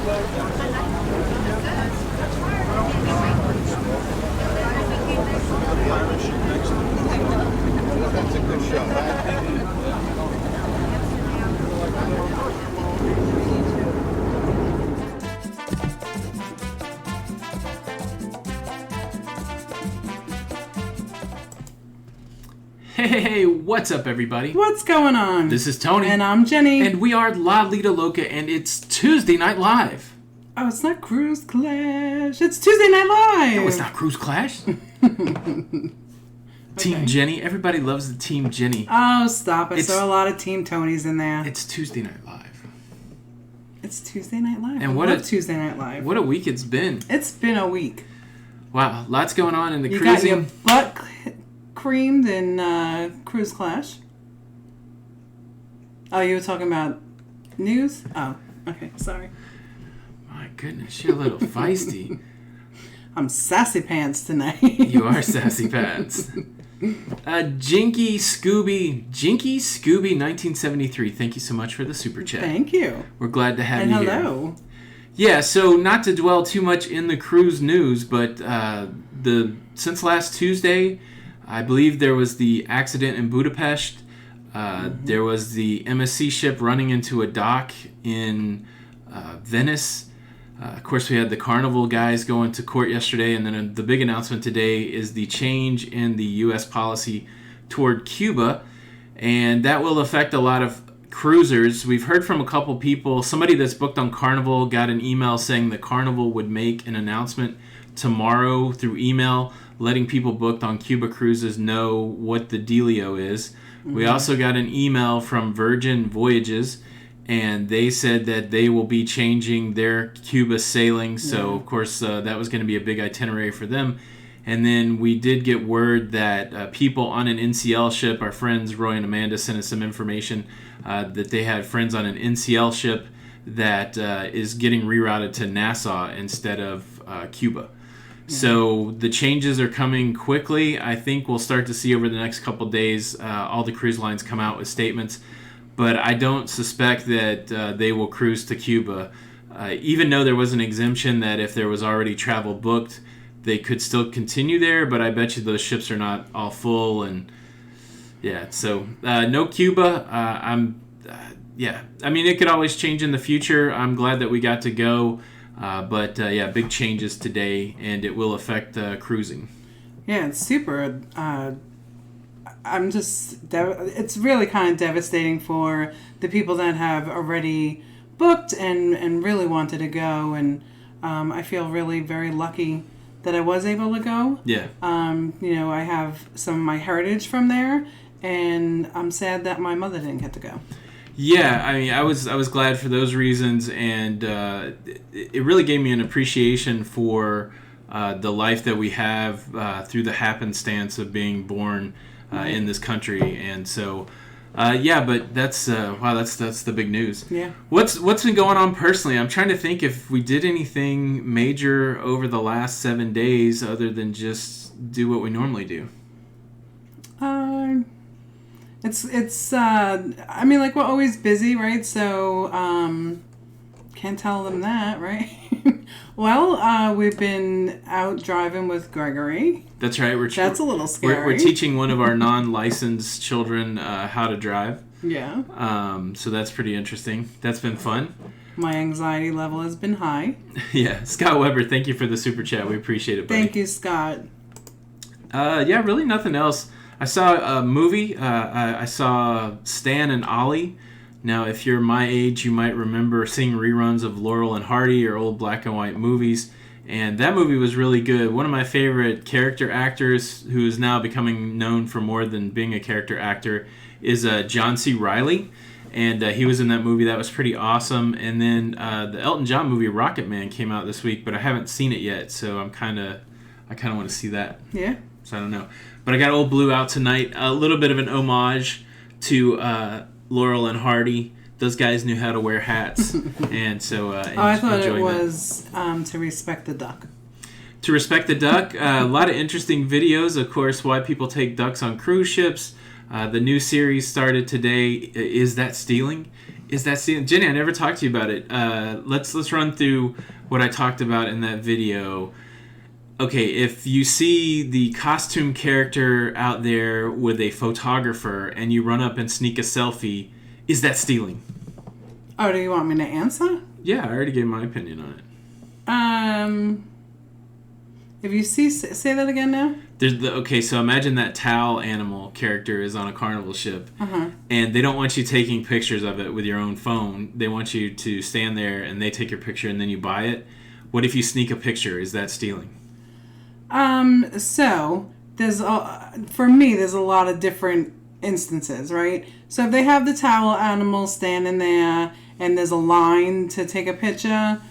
That's a good show. Hey, what's up, everybody? What's going on? This is Tony. And I'm Jenny. And we are Loca, and it's Tuesday Night Live. Oh, it's not Cruise Clash. It's Tuesday Night Live. No, it's not Cruise Clash. Team Jenny. Everybody loves the Team Jenny. Oh, stop. I saw a lot of Team Tonys in there. It's Tuesday Night Live. It's Tuesday Night Live. And I love Tuesday Night Live. What a week it's been. It's been a week. Wow, lots going on in the you cruising. You got your butt creamed in Cruise Clash. Oh, you were talking about news? Oh, okay. Sorry. My goodness, you're a little feisty. I'm sassy pants tonight. You are sassy pants. Jinky Scooby 1973. Thank you so much for the super chat. Thank you. We're glad to have and you hello. here. Yeah, so not to dwell too much in the cruise news, but since last Tuesday, I believe there was the accident in Budapest. There was the MSC ship running into a dock in Venice. Of course, we had the Carnival guys going to court yesterday, and then the big announcement today is the change in the U.S. policy toward Cuba, and that will affect a lot of cruisers. We've heard from a couple people. Somebody that's booked on Carnival got an email saying that Carnival would make an announcement tomorrow through email, letting people booked on Cuba cruises know what the dealio is. Mm-hmm. We also got an email from Virgin Voyages, and they said that they will be changing their Cuba sailing. So, of course, that was going to be a big itinerary for them. And then we did get word that people on an NCL ship, our friends Roy and Amanda sent us some information that they had friends on an NCL ship that is getting rerouted to Nassau instead of Cuba. So the changes are coming quickly. I think we'll start to see over the next couple days all the cruise lines come out with statements. But I don't suspect that they will cruise to Cuba. Even though there was an exemption that if there was already travel booked, they could still continue there. But I bet you those ships are not all full. And yeah, so no Cuba. I mean, it could always change in the future. I'm glad that we got to go. But big changes today, and it will affect cruising. Yeah, it's super. I'm just. It's really kind of devastating for the people that have already booked and really wanted to go, and I feel really very lucky that I was able to go. Yeah. I have some of my heritage from there, and I'm sad that my mother didn't get to go. Yeah, I mean, I was glad for those reasons, and it really gave me an appreciation for the life that we have through the happenstance of being born in this country, and so but that's the big news. Yeah. What's been going on personally? I'm trying to think if we did anything major over the last 7 days other than just do what we normally do. It's I mean, like, we're always busy, right? So can't tell them that, right? Well, we've been out driving with Gregory. That's right. That's a little scary. We're teaching one of our non-licensed children how to drive. Yeah. So that's pretty interesting. That's been fun. My anxiety level has been high. Yeah. Scott Weber, thank you for the super chat. We appreciate it, buddy. Thank you, Scott. Really nothing else. I saw a movie. I saw Stan and Ollie. Now, if you're my age, you might remember seeing reruns of Laurel and Hardy or old black and white movies. And that movie was really good. One of my favorite character actors, who is now becoming known for more than being a character actor, is John C. Reilly. And he was in that movie. That was pretty awesome. And then the Elton John movie Rocket Man came out this week, but I haven't seen it yet. So I kind of want to see that. Yeah. So I don't know. But I got Old Blue out tonight. A little bit of an homage to Laurel and Hardy. Those guys knew how to wear hats. And so I thought it was to respect the duck. To respect the duck. A lot of interesting videos, of course, why people take ducks on cruise ships. The new series started today. Is That Stealing? Is that stealing? Jenny, I never talked to you about it. Let's run through what I talked about in that video. Okay, if you see the costume character out there with a photographer and you run up and sneak a selfie, is that stealing? Oh, do you want me to answer? Yeah, I already gave my opinion on it. If you see, say that again now. So imagine that towel animal character is on a carnival ship, and they don't want you taking pictures of it with your own phone. They want you to stand there and they take your picture and then you buy it. What if you sneak a picture? Is that stealing? So for me, there's a lot of different instances, right? So if they have the towel animal standing there and there's a line to take a picture,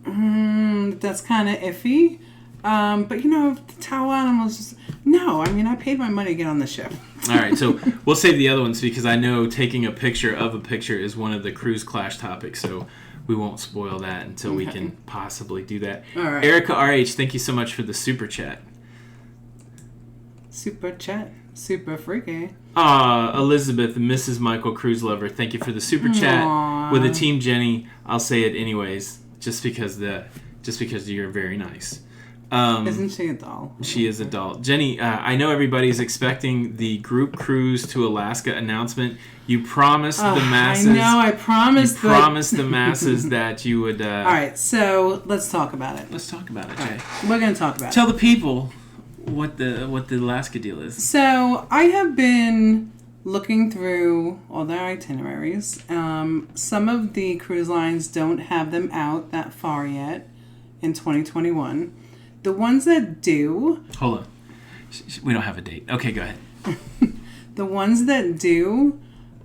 that's kind of iffy. But if the towel animals just... No, I mean, I paid my money to get on the ship. All right, so we'll save the other ones because I know taking a picture of a picture is one of the cruise clash topics, so we won't spoil that until we can possibly do that. All right. Erica RH, thank you so much for the super chat. Super chat. Super freaky. Elizabeth, Mrs. Michael Cruise Lover, thank you for the super chat. Aww. With the team Jenny, I'll say it anyways, just because you're very nice. Isn't she a doll? She is a doll. Jenny, I know everybody's expecting the group cruise to Alaska announcement. You promised the masses. I know, I promised. You promised the masses that you would... All right, so let's talk about it. Let's talk about it, Jay. Right, we're going to talk about Tell the people what the Alaska deal is. So I have been looking through all their itineraries. Some of the cruise lines don't have them out that far yet in 2021. The ones that do... Hold on. We don't have a date. Okay, go ahead. The ones that do,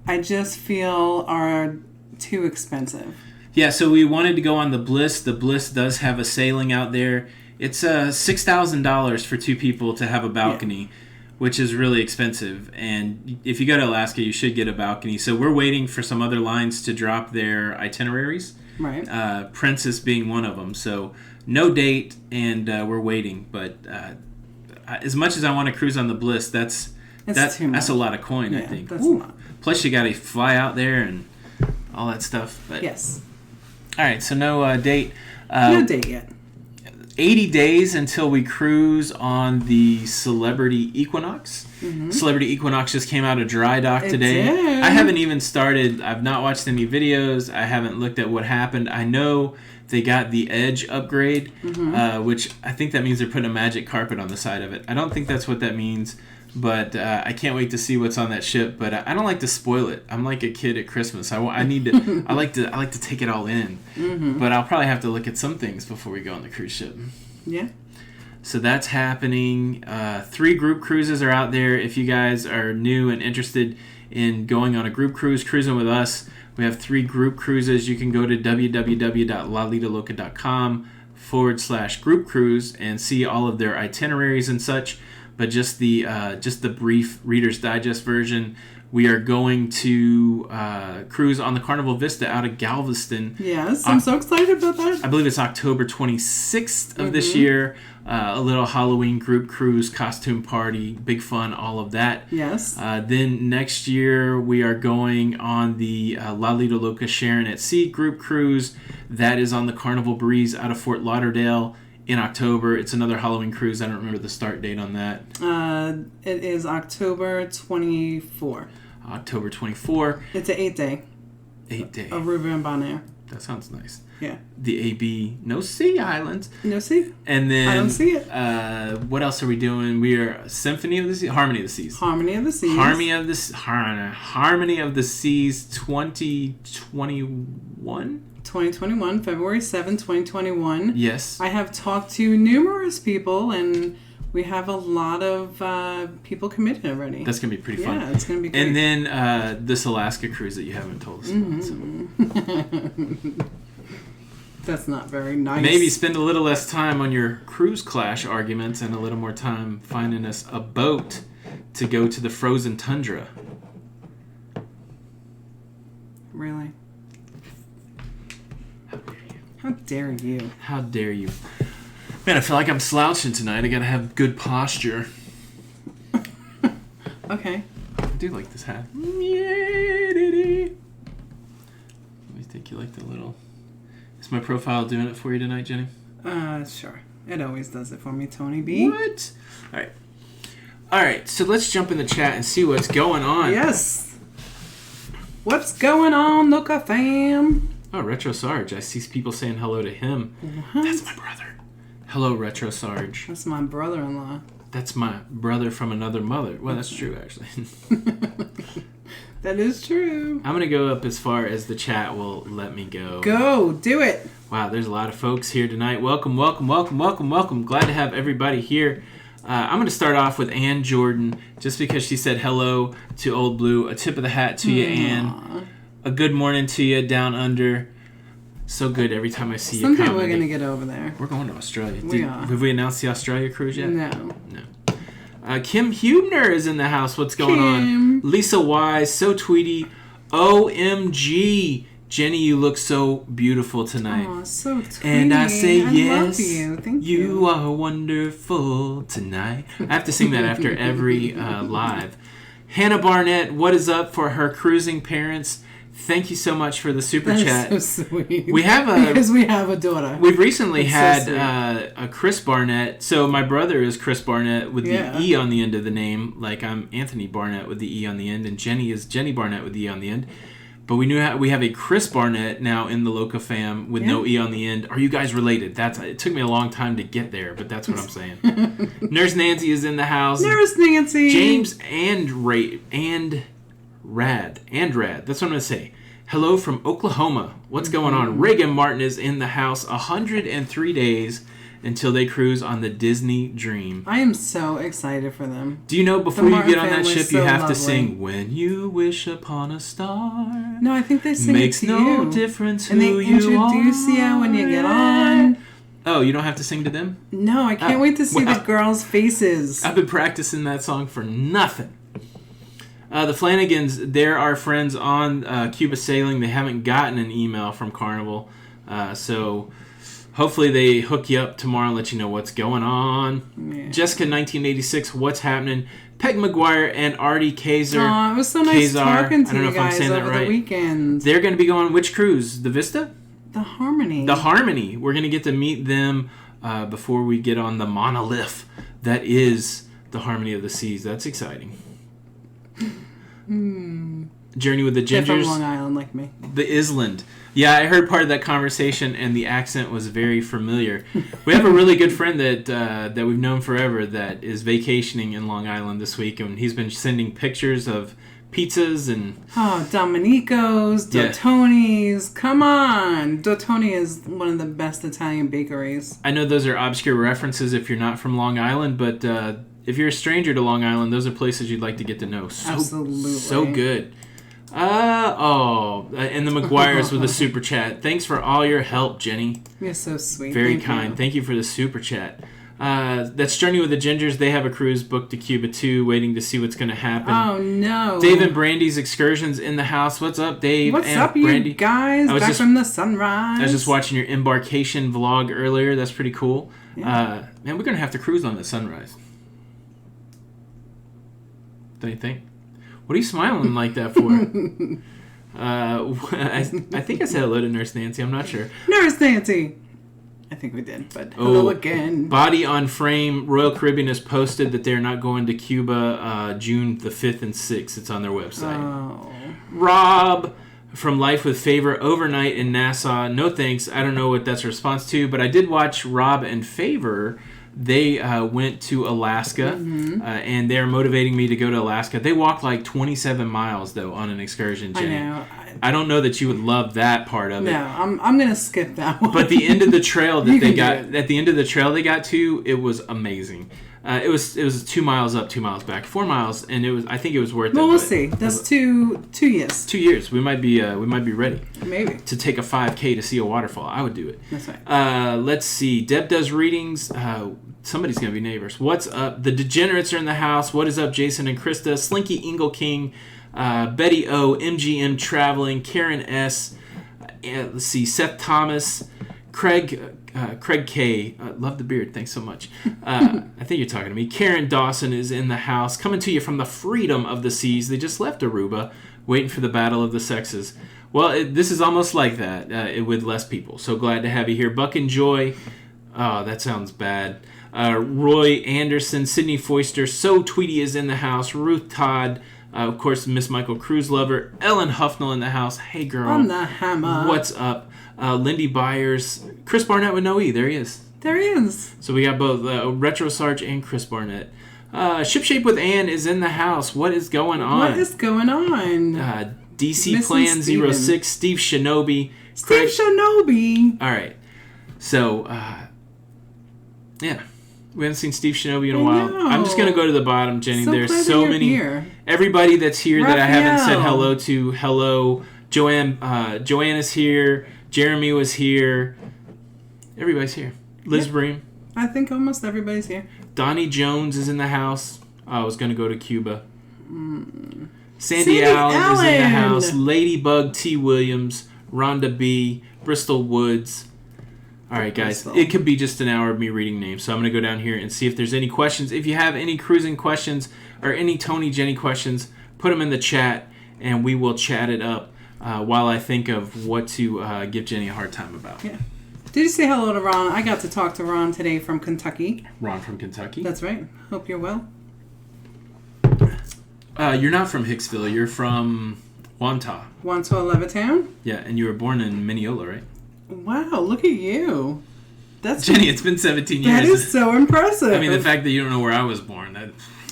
I just feel are too expensive. Yeah, so we wanted to go on the Bliss. The Bliss does have a sailing out there. It's $6,000 for two people to have a balcony, which is really expensive. And if you go to Alaska, you should get a balcony. So we're waiting for some other lines to drop their itineraries. Right. Princess being one of them. So no date, and we're waiting. But as much as I want to cruise on the Bliss, that's a lot of coin, I think. That's a lot. Plus, you got to fly out there and all that stuff. But, yes. All right, so no date. No date yet. 80 days until we cruise on the Celebrity Equinox. Mm-hmm. Celebrity Equinox just came out of dry dock today. Did. I haven't even started. I've not watched any videos. I haven't looked at what happened. I know they got the Edge upgrade, which I think that means they're putting a magic carpet on the side of it. I don't think that's what that means, but I can't wait to see what's on that ship. But I don't like to spoil it. I'm like a kid at Christmas. I need to. I like to take it all in. Mm-hmm. But I'll probably have to look at some things before we go on the cruise ship. Yeah. So that's happening. 3 group cruises are out there. If you guys are new and interested in going on a group cruise, cruising with us, we have 3 group cruises. You can go to www.lalitaloca.com/group cruise and see all of their itineraries and such. But just the brief Reader's Digest version, we are going to cruise on the Carnival Vista out of Galveston. Yes, I'm so excited about that. I believe it's October 26th of this year. A little Halloween group cruise, costume party, big fun, all of that. Yes. Then next year we are going on the Lalita Loca Sharon at Sea group cruise. That is on the Carnival Breeze out of Fort Lauderdale in October. It's another Halloween cruise. I don't remember the start date on that. It is October 24. October 24. It's an 8-day. 8-day. Aruba and Bonaire. That sounds nice. Yeah. The AB No Sea Islands. No Sea. And then I don't see it. What else are we doing? We are Symphony of the Seas, Harmony of the Seas. Harmony of the Seas. Harmony of the Seas 2021. 2021, February 7th, 2021. Yes. I have talked to numerous people, and we have a lot of people committed already. That's going to be pretty fun. Yeah, it's going to be great. And then this Alaska cruise that you haven't told us about. So. That's not very nice. Maybe spend a little less time on your cruise clash arguments and a little more time finding us a boat to go to the frozen tundra. Really? How dare you? How dare you? Man, I feel like I'm slouching tonight. I gotta have good posture. Okay. I do like this hat. got the little... Is my profile doing it for you tonight, Jenny? Sure. It always does it for me, Tony B. What? All right, so let's jump in the chat and see what's going on. Yes. What's going on, Loca fam? Oh, Retro Sarge. I see people saying hello to him. What? That's my brother. Hello, Retro Sarge. That's my brother-in-law. That's my brother from another mother. Well, that's true, actually. That is true. I'm going to go up as far as the chat will let me go. Go. Do it. Wow, there's a lot of folks here tonight. Welcome, welcome, welcome, welcome, welcome. Glad to have everybody here. I'm going to start off with Ann Jordan, just because she said hello to Old Blue. A tip of the hat to you, Ann. A good morning to you down under. So good every time I see you. Someday we're going to get over there. We're going to Australia. We are. Have we announced the Australia cruise yet? No. Kim Hubner is in the house. What's going Kim. on? Lisa Wise, so tweety. OMG. Jenny, you look so beautiful tonight. Oh, so tweety. And I say yes. Love you. Thank you are wonderful tonight. I have to sing that after every live. Hannah Barnett, what is up for her cruising parents? Thank you so much for the super chat. That's so sweet. We have because we have a daughter. We've recently That's had a Chris Barnett. So my brother is Chris Barnett with the E on the end of the name, like I'm Anthony Barnett with the E on the end, and Jenny is Jenny Barnett with the E on the end. But we have a Chris Barnett now in the Loca fam with no E on the end. Are you guys related? It took me a long time to get there, but that's what I'm saying. Nurse Nancy is in the house. Nurse Nancy. James and Rad. That's what I'm going to say. Hello from Oklahoma. What's going on? Reagan Martin is in the house. 103 days until they cruise on the Disney Dream. I am so excited for them. Do you know before you get on that ship, so you have lovely. to sing "When You Wish Upon a Star"? No, I think they sing Makes it to no you. difference and who they you introduce you when you get on. Oh, you don't have to sing to them? No, I can't wait to see the girls' faces. I've been practicing that song for nothing. The Flanagans, they're our friends on Cuba Sailing. They haven't gotten an email from Carnival, so hopefully they hook you up tomorrow and let you know what's going on. Yeah. Jessica 1986, what's happening? Peg McGuire and Artie Kaiser. Oh, it was so nice talking to you guys over the weekend. They're going to be going which cruise? The Vista? The Harmony. The Harmony. We're going to get to meet them before we get on the monolith that is the Harmony of the Seas. That's exciting. Journey with the Gingers. They're from Long Island like me. The Island. Yeah, I heard part of that conversation, and the accent was very familiar. We have a really good friend that we've known forever that is vacationing in Long Island this week, and he's been sending pictures of pizzas and... Oh, Domenico's, Dottoni's. Come on! Dottoni is one of the best Italian bakeries. I know those are obscure references if you're not from Long Island, but if you're a stranger to Long Island, those are places you'd like to get to know. Absolutely. So good. And the McGuires with a super chat. Thanks for all your help, Jenny. You're so sweet. Very kind. Thank you for the super chat. That's Journey with the Gingers. They have a cruise booked to Cuba too, waiting to see what's going to happen. Oh, no. Dave and Brandy's excursions in the house. What's up, Dave? What's and up, Brandy? you guys? Back from the sunrise. I was just watching your embarkation vlog earlier. That's pretty cool. Yeah. Man, we're going to have to cruise on the sunrise. Don't you think? What are you smiling like that for? I think I said hello to Nurse Nancy. I'm not sure. Nurse Nancy! I think we did, but hello again. Body on Frame, Royal Caribbean has posted that they're not going to Cuba June the 5th and 6th. It's on their website. Oh. Rob from Life with Favor, overnight in Nassau. No thanks. I don't know what that's a response to, but I did watch Rob and Favor. They went to Alaska, and they're motivating me to go to Alaska. They walked like 27 miles, though, on an excursion, Jenny. I know. I don't know that you would love that part of it. No, I'm going to skip that one. But the end of the trail that they got, at the end of the trail they got to, it was amazing. It was 2 miles up, 2 miles back, 4 miles, and I think it was worth it. Well, we'll see. That's 2 years. 2 years. We might be ready. Maybe. To take a 5K to see a waterfall. I would do it. That's right. Let's see. Deb does readings. Somebody's going to be neighbors. What's up? The Degenerates are in the house. What is up, Jason and Krista? Slinky Ingle King. Betty O. MGM Traveling. Karen S. Let's see. Seth Thomas. Craig K. Love the beard. Thanks so much. I think you're talking to me. Karen Dawson is in the house. Coming to you from the freedom of the seas. They just left Aruba. Waiting for the battle of the sexes. Well, this is almost like that with less people. So glad to have you here. Buck and Joy. Oh, that sounds bad. Roy Anderson, Sydney Foister, So Tweety is in the house. Ruth Todd, of course, Miss Michael Cruz Lover. Ellen Huffnell in the house. Hey, girl. On the hammer. What's up? Lindy Byers. Chris Barnett with no E. There he is. There he is. So we got both Retro Sarge and Chris Barnett. Shipshape with Ann is in the house. What is going on? What is going on? DC Missing Plan Steven. 06, Steve Shinobi. Steve Shinobi. All right. So, yeah. We haven't seen Steve Shinobi in a while. know. I'm just going to go to the bottom, Jenny. So There's glad so that you're many. here. Everybody that's here that I haven't said Raphael. hello to. Hello. Joanna's here. Jeremy was here. Everybody's here. Liz Bream. I think almost everybody's here. Donnie Jones is in the house. I was going to go to Cuba. Sandy Sandy Allen is in the Allen. house. Ladybug T. Williams. Rhonda B. Bristol Woods. All right, guys. Bristol. It could be just an hour of me reading names. So I'm going to go down here and see if there's any questions. If you have any cruising questions or any Tony Jenny questions, put them in the chat and we will chat it up while I think of what to give Jenny a hard time about. Yeah. Did you say hello to Ron? I got to talk to Ron today from Kentucky. Ron from Kentucky. That's right. Hope you're well. You're not from Hicksville. You're from Wantagh. Wanto Levittown? Yeah, and you were born in Mineola, right? Wow, look at you. That's Jenny, it's been 17 years. That is so impressive. I mean, the fact that you don't know where I was born.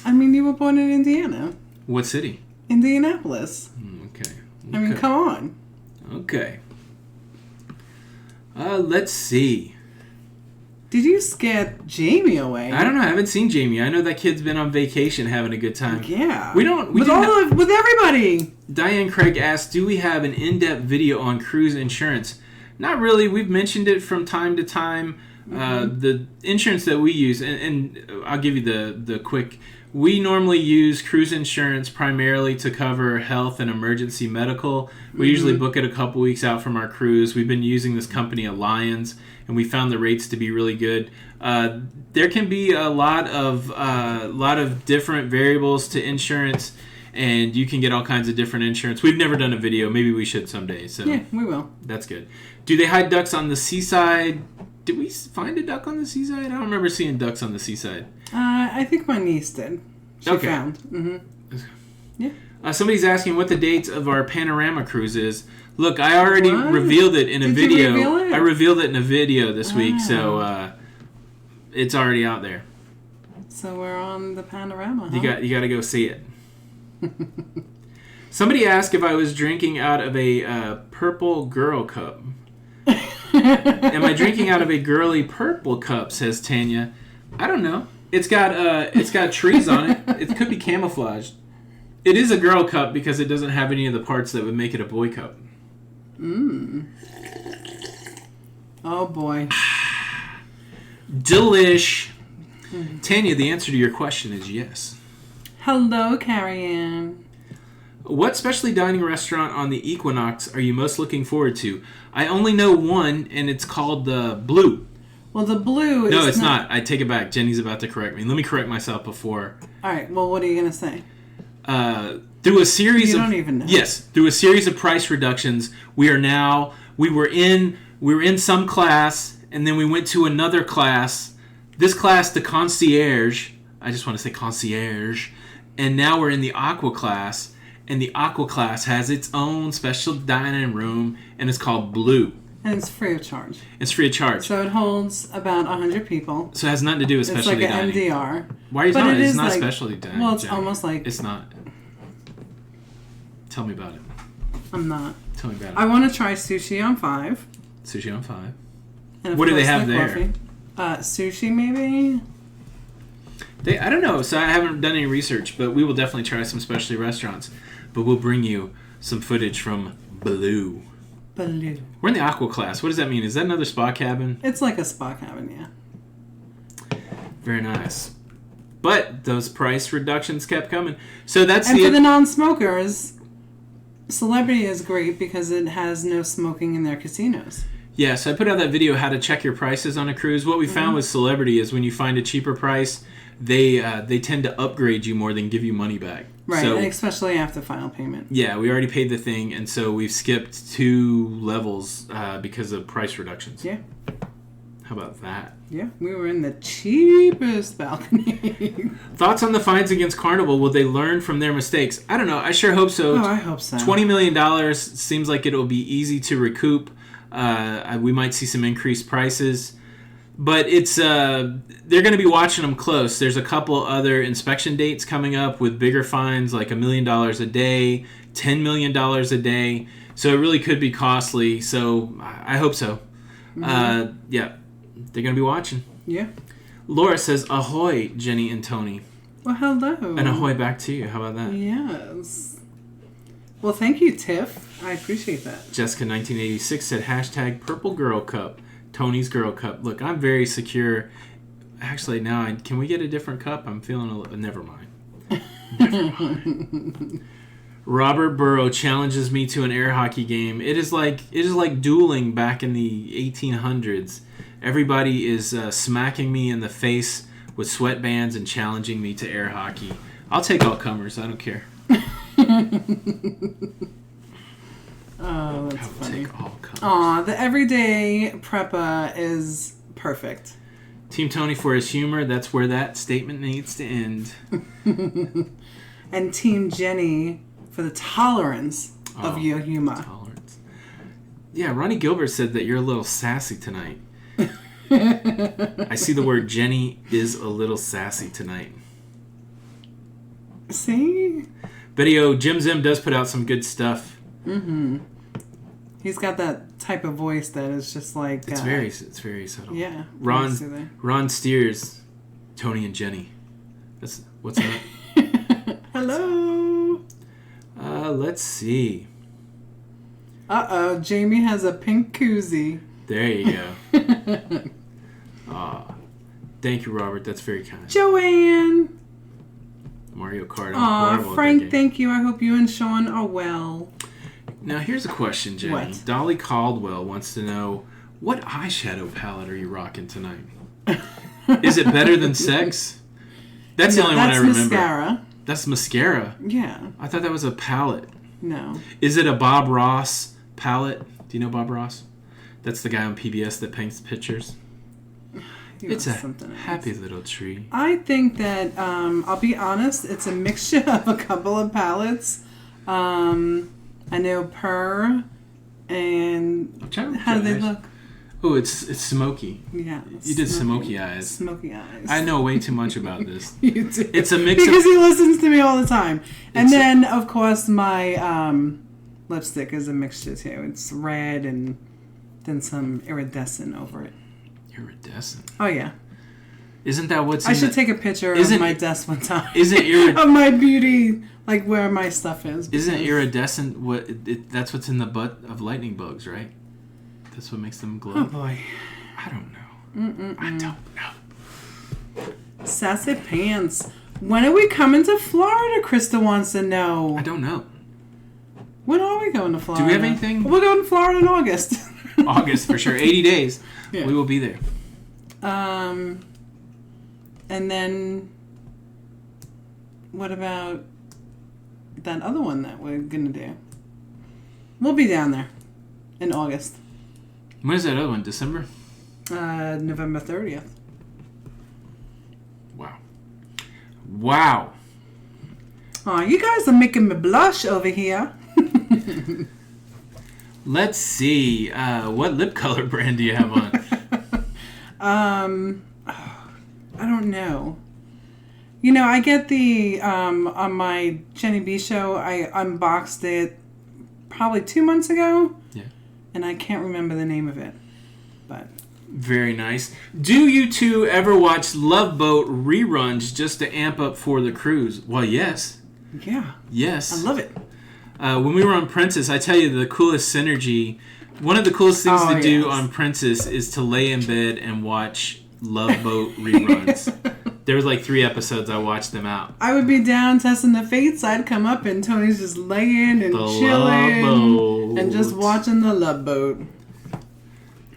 I mean, you were born in Indiana. What city? Indianapolis. Okay. I mean, come on. Okay. Let's see. Did you scare Jamie away? I don't know. I haven't seen Jamie. I know that kid's been on vacation having a good time. Yeah. We didn't with everybody. Diane Craig asked, do we have an in-depth video on cruise insurance? Not really. We've mentioned it from time to time. The insurance that we use, and I'll give you the quick. We normally use cruise insurance primarily to cover health and emergency medical. We usually book it a couple weeks out from our cruise. We've been using this company, Alliance, and we found the rates to be really good. There can be a lot of different variables to insurance, and you can get all kinds of different insurance. We've never done a video. Maybe we should someday. So Yeah, we will. that's good. Do they hide ducks on the seaside? Did we find a duck on the seaside? I don't remember seeing ducks on the seaside. I think my niece did. She Okay. found. Mm-hmm. Yeah. Somebody's asking what the dates of our panorama cruise is. Look, I already What? revealed it in a Did you video. reveal it? I revealed it in a video this week, Wow. so it's already out there. So we're on the panorama, huh? You got to go see it. Somebody asked if I was drinking out of a purple girl cup. Am I drinking out of a girly purple cup? Says Tanya. I don't know. It's got trees on it. It could be camouflaged. It is a girl cup because it doesn't have any of the parts that would make it a boy cup. Oh, boy. Delish. Tanya, the answer to your question is yes. Hello, Carrie Ann. What specialty dining restaurant on the Equinox are you most looking forward to? I only know one, and it's called the Blue. Well, the Blue is No, it's not. I take it back. Jenny's about to correct me. Let me correct myself before. All right, well, what are you going to say? Through a series You of don't even know. Yes, through a series of price reductions, we were in some class, and then we went to another class. This class, the concierge. I just want to say concierge, and now we're in the Aqua Class, and the Aqua Class has its own special dining room, and it's called Blue. And it's free of charge. It's free of charge, So it holds about 100 people. so it has nothing to do with It's like specialty an dining. MDR. Why are you But telling it me it's is not like- specialty dining? Well, it's Jenny? almost like... It's not. Tell me about it. I'm not. Tell me about it. I want to try sushi on 5. Sushi on 5. And of What do they course, have the there? coffee. Sushi, maybe? I don't know. So I haven't done any research, but we will definitely try some specialty restaurants. But we'll bring you some footage from Blue. Blue. We're in the Aqua Class. What does that mean? Is that another spa cabin? It's like a spa cabin, yeah. Very nice. But those price reductions kept coming. So that's And for the non-smokers, Celebrity is great because it has no smoking in their casinos. Yeah, so I put out that video, how to check your prices on a cruise. What we found with Celebrity is when you find a cheaper price, they tend to upgrade you more than give you money back. Right, So, and especially after final payment. yeah, we already paid the thing, and so we've skipped 2 levels because of price reductions. Yeah. How about that? Yeah, we were in the cheapest balcony. Thoughts on the fines against Carnival? Will they learn from their mistakes? I don't know. I sure hope so. Oh, I hope so. $20 million seems like it'll be easy to recoup. We might see some increased prices. But it's they're going to be watching them close. There's a couple other inspection dates coming up with bigger fines, like $1 million a day, $10 million a day. So it really could be costly. So I hope so. Mm-hmm. Yeah, they're going to be watching. Yeah. Laura says, ahoy, Jenny and Tony. Well, hello. And ahoy back to you. How about that? Yes. Well, thank you, Tiff. I appreciate that. Jessica 1986 said, hashtag Purple Girl Cup. Tony's Girl Cup. Look, I'm very secure. Actually, now, can we get a different cup? I'm feeling a little... Never mind. Never mind. Robert Burrow challenges me to an air hockey game. It is like dueling back in the 1800s. Everybody is smacking me in the face with sweatbands and challenging me to air hockey. I'll take all comers. I don't care. Oh, that's funny. Take all comers. Aw, the everyday preppa is perfect. Team Tony for his humor. That's where that statement needs to end. And Team Jenny for the tolerance of your humor. Tolerance. Yeah, Ronnie Gilbert said that you're a little sassy tonight. I see the word Jenny is a little sassy tonight. See? Video, Jim Zim does put out some good stuff. Mm-hmm. He's got that type of voice that is just like... It's very subtle. Yeah. Ron Steers, Tony and Jenny. That's what's up. Hello. Let's see. Uh-oh, Jamie has a pink koozie. There you go. Thank you, Robert. That's very kind. Joanne. Mario Kart. Aw, Frank, thank you. I hope you and Sean are well. Now, here's a question, Jenny. What? Dolly Caldwell wants to know, what eyeshadow palette are you rocking tonight? Is it better than sex? That's the only one I remember. That's mascara. That's mascara? Yeah. I thought that was a palette. No. Is it a Bob Ross palette? Do you know Bob Ross? That's the guy on PBS that paints pictures. It's a happy little tree. I think that, I'll be honest, it's a mixture of a couple of palettes. I know Purr and... How do they look? Oh, it's smoky. Yeah. You did smoky eyes. Smoky eyes. I know way too much about this. You do. It's a mix because he listens to me all the time. And then, of course, my lipstick is a mixture too. It's red and then some iridescent over it. Iridescent? Oh, yeah. Isn't that what's I should take a picture of my desk one time. Of my beauty, like where my stuff is. Isn't iridescent that's what's in the butt of lightning bugs, right? That's what makes them glow. Oh, boy. I don't know. I don't know. Sassy pants. When are we coming to Florida? Krista wants to know. I don't know. When are we going to Florida? Do we have anything? We're going to Florida in August. August, for sure. 80 days. Yeah. We will be there. And then, what about that other one that we're going to do? We'll be down there in August. When is that other one? December? November 30th. Wow. Oh, you guys are making me blush over here. Let's see. What lip color brand do you have on? I don't know. You know, I get the, on my Jenny B show, I unboxed it probably 2 months ago. Yeah. And I can't remember the name of it. But. Very nice. Do you two ever watch Love Boat reruns just to amp up for the cruise? Well, yes. Yeah. Yes. I love it. When we were on Princess, I tell you the coolest synergy, one of the coolest things to do on Princess is to lay in bed and watch Love Boat reruns. There was like 3 episodes. I watched them out. I would be down testing the fates. I'd come up and Tony's just laying and chilling and just watching the Love Boat.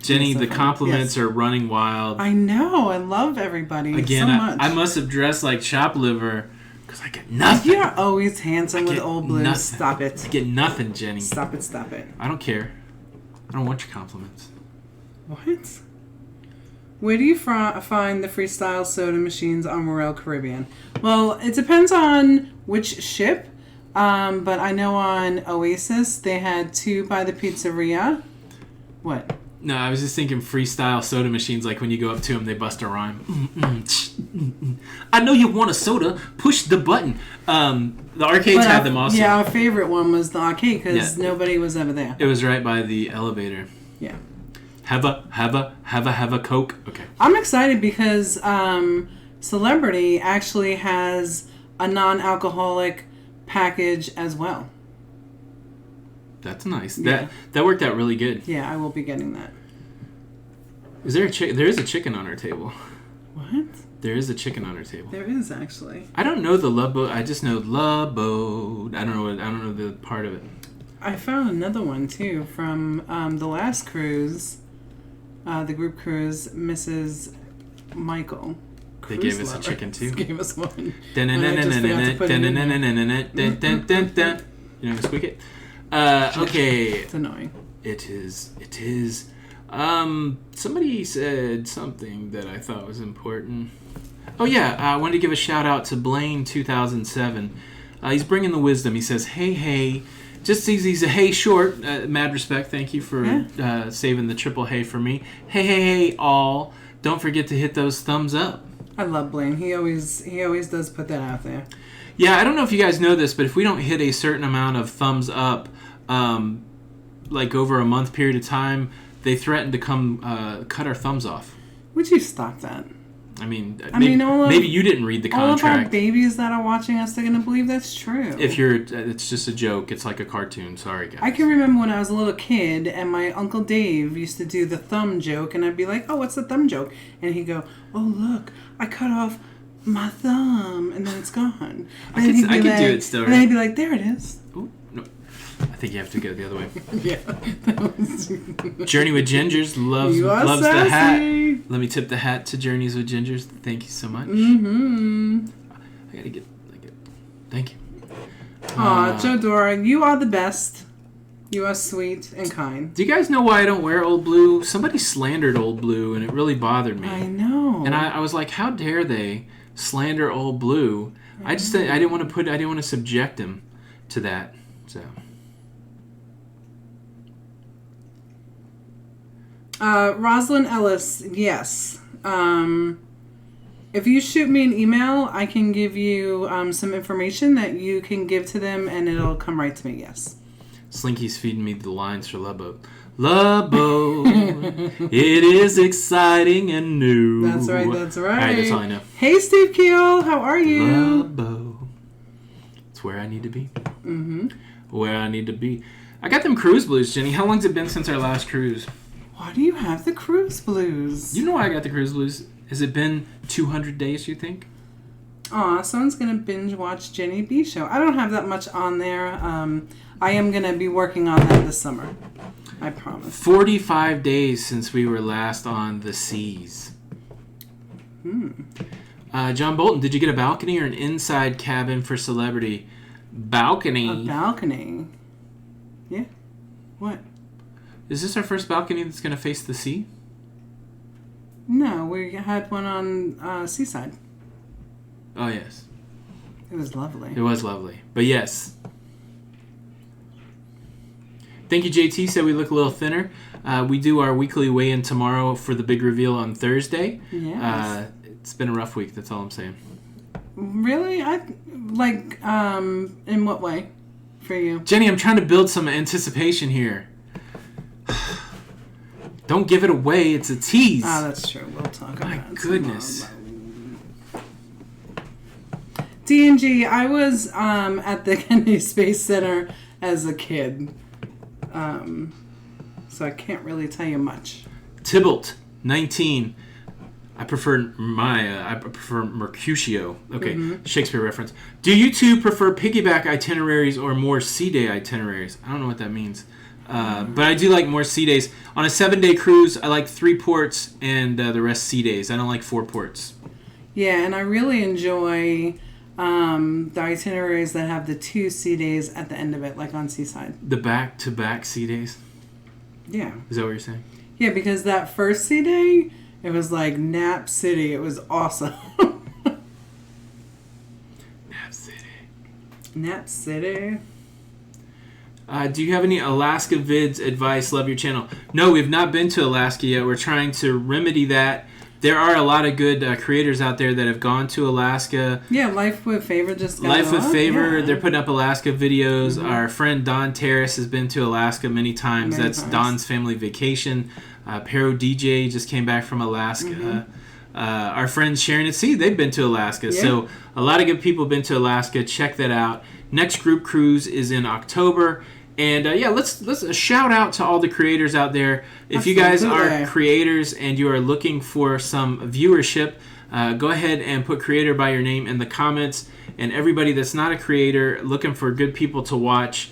Jenny, the compliments are running wild. I know. I love everybody Again, so much. I must have dressed like chop liver Because I get nothing. You're always handsome with Old Blue. Nothing. Stop it. I get nothing, Jenny. Stop it. I don't care. I don't want your compliments. What? Where do you find the freestyle soda machines on Royal Caribbean? Well, it depends on which ship. But I know on Oasis, they had 2 by the pizzeria. What? No, I was just thinking freestyle soda machines, like when you go up to them, they bust a rhyme. I know you want a soda. Push the button. The arcades had them also. Yeah, our favorite one was the arcade because nobody was ever there. It was right by the elevator. Yeah. Have a Coke. Okay. I'm excited because Celebrity actually has a non-alcoholic package as well. That's nice. Yeah. That worked out really good. Yeah, I will be getting that. Is there there is a chicken on our table. What? There is a chicken on our table. There is actually. I don't know the Love Boat. I just know Love Boat. I don't know the part of it. I found another one too from the last cruise, the group cruise. Mrs. Michael. They gave us a chicken too. Gave us one. You know, squeak it. Okay. It's annoying. It is. Somebody said something that I thought was important. Oh yeah, I wanted to give a shout out to Blaine 2007. He's bringing the wisdom. He says, hey, just he's a hey short. Mad respect. Thank you for saving the triple hey for me. Hey, all. Don't forget to hit those thumbs up. I love Blaine. He always does put that out there. Yeah, I don't know if you guys know this, but if we don't hit a certain amount of thumbs up, like over a month period of time, they threaten to come cut our thumbs off. Would you stop that? I mean, maybe you didn't read the contract. All of our babies that are watching us, they're going to believe that's true. It's just a joke. It's like a cartoon. Sorry, guys. I can remember when I was a little kid, and my Uncle Dave used to do the thumb joke, and I'd be like, "Oh, what's the thumb joke?" And he'd go, "Oh, look, I cut off my thumb, and then it's gone." I could do it still. And then he'd be like, "There it is." Ooh, no. I think you have to go the other way. Yeah. Journey with Gingers loves the hat. Let me tip the hat to Journeys with Gingers. Thank you so much. Mm-hmm. I gotta get. Thank you. Aw, Joe Dora, you are the best. You are sweet and kind. Do you guys know why I don't wear Old Blue? Somebody slandered Old Blue, and it really bothered me. I know. And I was like, how dare they slander Old Blue? I didn't want to subject him to that. So. Rosalind Ellis, yes. If you shoot me an email, I can give you some information that you can give to them, and it'll come right to me, yes. Slinky's feeding me the lines for Love Boat. Love Boat, it is exciting and new. That's right. All right, that's all I know. Hey, Steve Keel, how are you? Love Boat. It's where I need to be. Mm-hmm. Where I need to be. I got them cruise blues, Jenny. How long's it been since our last cruise? Why do you have the cruise blues? You know why I got the cruise blues. Has it been 200 days, you think? Aw, someone's going to binge watch Jenny B Show. I don't have that much on there. I am going to be working on that this summer. I promise. 45 days since we were last on the seas. John Bolton, did you get a balcony or an inside cabin for Celebrity? Balcony. A balcony? Yeah. What? Is this our first balcony that's going to face the sea? No, we had one on Seaside. Oh, yes. It was lovely. It was lovely. But yes. Thank you, JT. Said we look a little thinner. We do our weekly weigh-in tomorrow for the big reveal on Thursday. Yes. It's been a rough week. That's all I'm saying. Really? In what way for you? Jenny, I'm trying to build some anticipation here. Don't give it away. It's a tease. Oh, that's true. We'll talk about it. My goodness. D&G, I was at the Kennedy Space Center as a kid. So I can't really tell you much. Tybalt, 19. I prefer Mercutio. Okay, Shakespeare reference. Do you two prefer piggyback itineraries or more sea day itineraries? I don't know what that means. But I do like more sea days. On a 7-day cruise, I like 3 ports and the rest sea days. I don't like 4 ports. Yeah, and I really enjoy The itineraries that have the 2 sea days at the end of it, like on Seaside. The back-to-back sea days? Yeah. Is that what you're saying? Yeah, because that first sea day, it was like Nap City. It was awesome. Nap City. Nap City. Do you have any Alaska vids advice? Love your channel. No, we've not been to Alaska yet. We're trying to remedy that. There are a lot of good creators out there that have gone to Alaska. Yeah, Life with Favor just got Life with up. Favor, Yeah. they're putting up Alaska videos. Mm-hmm. Our friend Don Terrace has been to Alaska many times. That's Don's family vacation. Pero DJ just came back from Alaska. Mm-hmm. Our friends Sharon at Sea, they've been to Alaska. Yeah. So a lot of good people have been to Alaska. Check that out. Next group cruise is in October. And let's shout out to all the creators out there. If you guys are creators and you are looking for some viewership, go ahead and put creator by your name in the comments. And everybody that's not a creator, looking for good people to watch,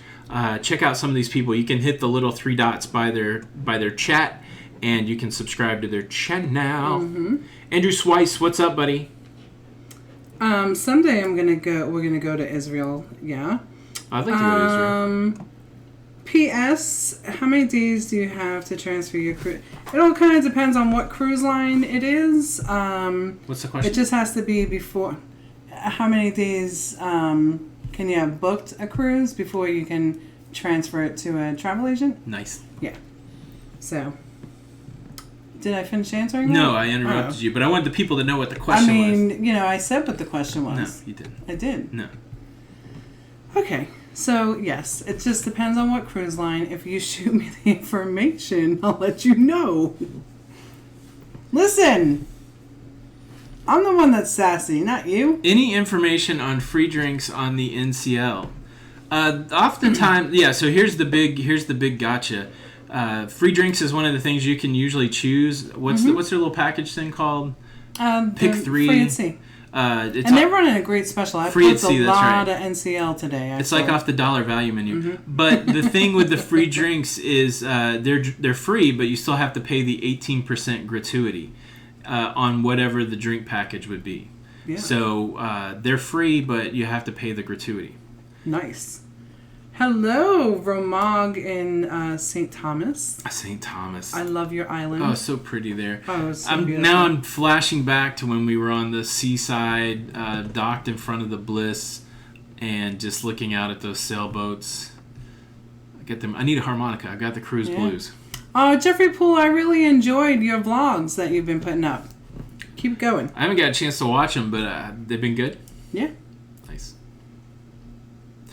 check out some of these people. You can hit the little 3 dots by their chat, and you can subscribe to their channel. Mm-hmm. Andrew Swice, what's up, buddy? Someday we're gonna go to Israel. Yeah. I'd like to go to Israel. P.S. How many days do you have to transfer your cruise? It all kind of depends on what cruise line it is. What's the question? It just has to be before. How many days can you have booked a cruise before you can transfer it to a travel agent? Nice. Yeah. So, did I finish answering that? No, I interrupted you, but I wanted the people to know what the question was. I said what the question was. No, you didn't. I did. No. Okay. So, yes, it just depends on what cruise line. If you shoot me the information, I'll let you know. Listen, I'm the one that's sassy, not you. Any information on free drinks on the NCL? Oftentimes, yeah, so here's the big gotcha. Free drinks is one of the things you can usually choose. What's their little package thing called? Pick 3. Free at Sea. And they're running a great special. I booked a lot of NCL today. It's like off the dollar value menu. Mm-hmm. But the thing with the free drinks is they're free, but you still have to pay the 18% gratuity on whatever the drink package would be. Yeah. So they're free, but you have to pay the gratuity. Nice. Hello, Romag in St. Thomas. St. Thomas. I love your island. Oh, so pretty there. Oh, it's so beautiful. Now I'm flashing back to when we were on the seaside, docked in front of the Bliss, and just looking out at those sailboats. I need a harmonica. I got the cruise blues. Oh, Jeffrey Poole, I really enjoyed your vlogs that you've been putting up. Keep going. I haven't got a chance to watch them, but they've been good. Yeah. Nice.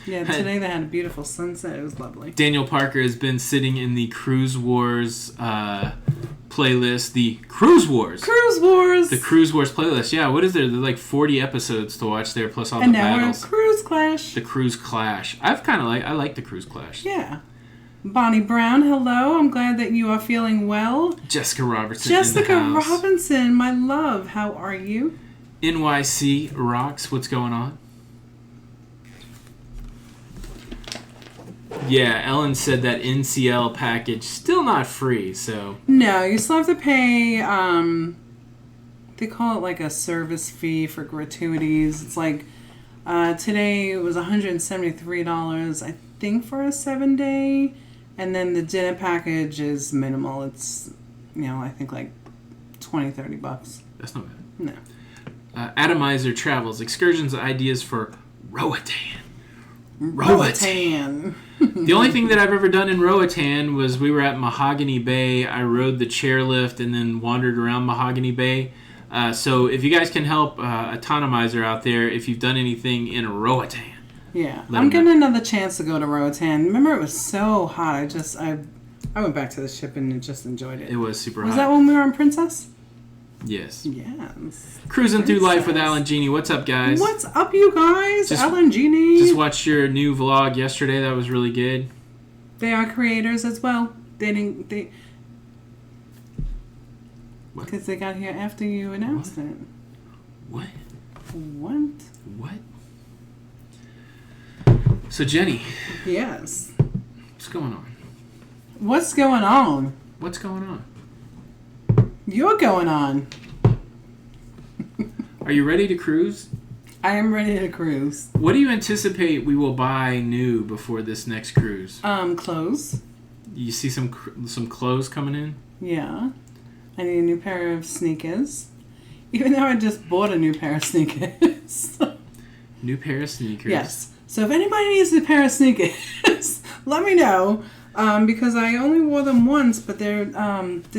Yeah, today they had a beautiful sunset. It was lovely. Daniel Parker has been sitting in the Cruise Wars playlist. The Cruise Wars. Cruise Wars. The Cruise Wars playlist. Yeah, what is there? There's like 40 episodes to watch there, plus all the battles. And now we're at Cruise Clash. The Cruise Clash. I like the Cruise Clash. Yeah. Bonnie Brown, hello. I'm glad that you are feeling well. Jessica Robertson Jessica in the house. Robinson, my love. How are you? NYC rocks. What's going on? Yeah, Ellen said that NCL package still not free, so... No, you still have to pay, they call it like a service fee for gratuities. It's like, today it was $173, I think, for a 7-day. And then the dinner package is minimal. It's, I think like $20-30. That's not bad. No. Atomizer Travels. Excursions ideas for Roatan. Roatan. The only thing that I've ever done in Roatan was we were at Mahogany Bay. I rode the chairlift and then wandered around Mahogany Bay. So if you guys can help Atomizer out there, if you've done anything in Roatan. Yeah, I'm getting another chance to go to Roatan. Remember, it was so hot. I went back to the ship and just enjoyed it. It was super hot. Was that when we were on Princess? Yes. Yes. Cruising through life with Alan Genie. What's up, guys? What's up, you guys? Alan Genie. Just watched your new vlog yesterday. That was really good. They are creators as well. They What? Because they got here after you announced it. What? What? So, Jenny. Yes. What's going on? What's going on? What's going on? You're going on. Are you ready to cruise? I am ready to cruise. What do you anticipate we will buy new before this next cruise? Clothes. You see some clothes coming in? Yeah. I need a new pair of sneakers. Even though I just bought a new pair of sneakers. New pair of sneakers. Yes. So if anybody needs a pair of sneakers, let me know. Because I only wore them once, but they're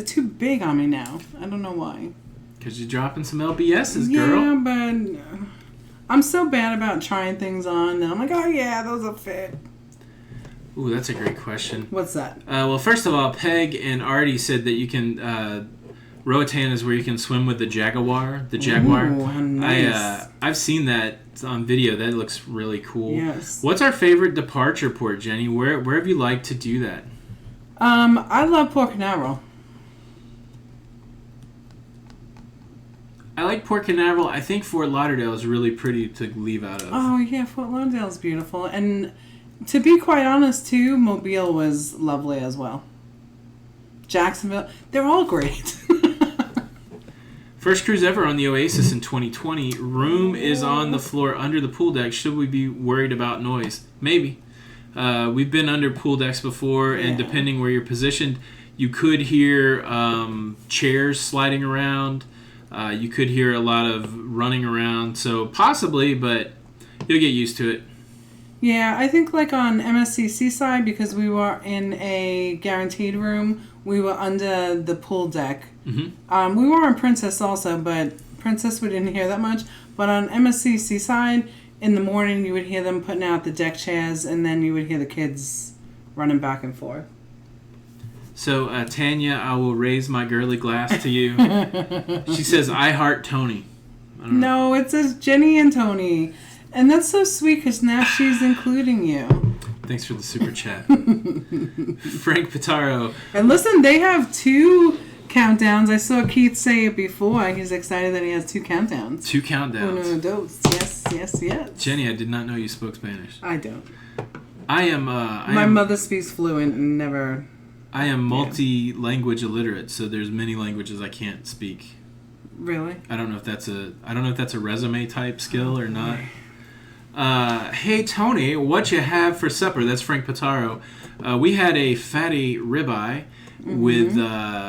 too big on me now. I don't know why. Because you're dropping some LBSs, girl. Yeah, but I'm so bad about trying things on. And I'm like, oh yeah, those will fit. Ooh, that's a great question. What's that? Well, first of all, Peg and Artie said that you can... Roatan is where you can swim with the jaguar. The jaguar. Ooh, how nice. I've seen that on video. That looks really cool. Yes. What's our favorite departure port, Jenny? Where have you liked to do that? I love Port Canaveral. I like Port Canaveral. I think Fort Lauderdale is really pretty to leave out of. Oh yeah, Fort Lauderdale's beautiful, and to be quite honest, too, Mobile was lovely as well. Jacksonville, they're all great. First cruise ever on the Oasis in 2020. Room is on the floor under the pool deck. Should we be worried about noise? Maybe. We've been under pool decks before, and depending where you're positioned, you could hear chairs sliding around. You could hear a lot of running around. So possibly, but you'll get used to it. Yeah, I think like on MSC Seaside, because we were in a guaranteed room, we were under the pool deck. Mm-hmm. We were on Princess also, but Princess we didn't hear that much. But on MSC Seaside, in the morning you would hear them putting out the deck chairs, and then you would hear the kids running back and forth. So, Tanya, I will raise my girly glass to you. She says, I heart Tony. No, it says Jenny and Tony. And that's so sweet because now she's including you. Thanks for the super chat. Frank Pitaro. And listen, they have 2 countdowns. I saw Keith say it before. He's excited that he has 2 countdowns. 2 countdowns. Uno, dos. Yes, yes, yes. Jenny, I did not know you spoke Spanish. I don't. My mother speaks fluent and never... I am multi-language illiterate, so there's many languages I can't speak. Really? I don't know if that's a resume type skill or not. Hey Tony, what you have for supper? That's Frank Pitaro. We had a fatty ribeye with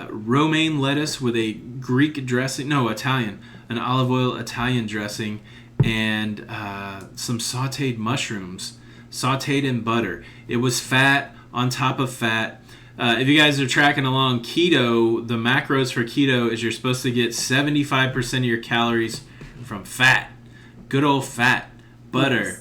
romaine lettuce with a Greek dressing. No, Italian. An olive oil Italian dressing and some sautéed mushrooms, sautéed in butter. It was fat on top of fat. If you guys are tracking along keto, the macros for keto is you're supposed to get 75% of your calories from fat. Good old fat, butter,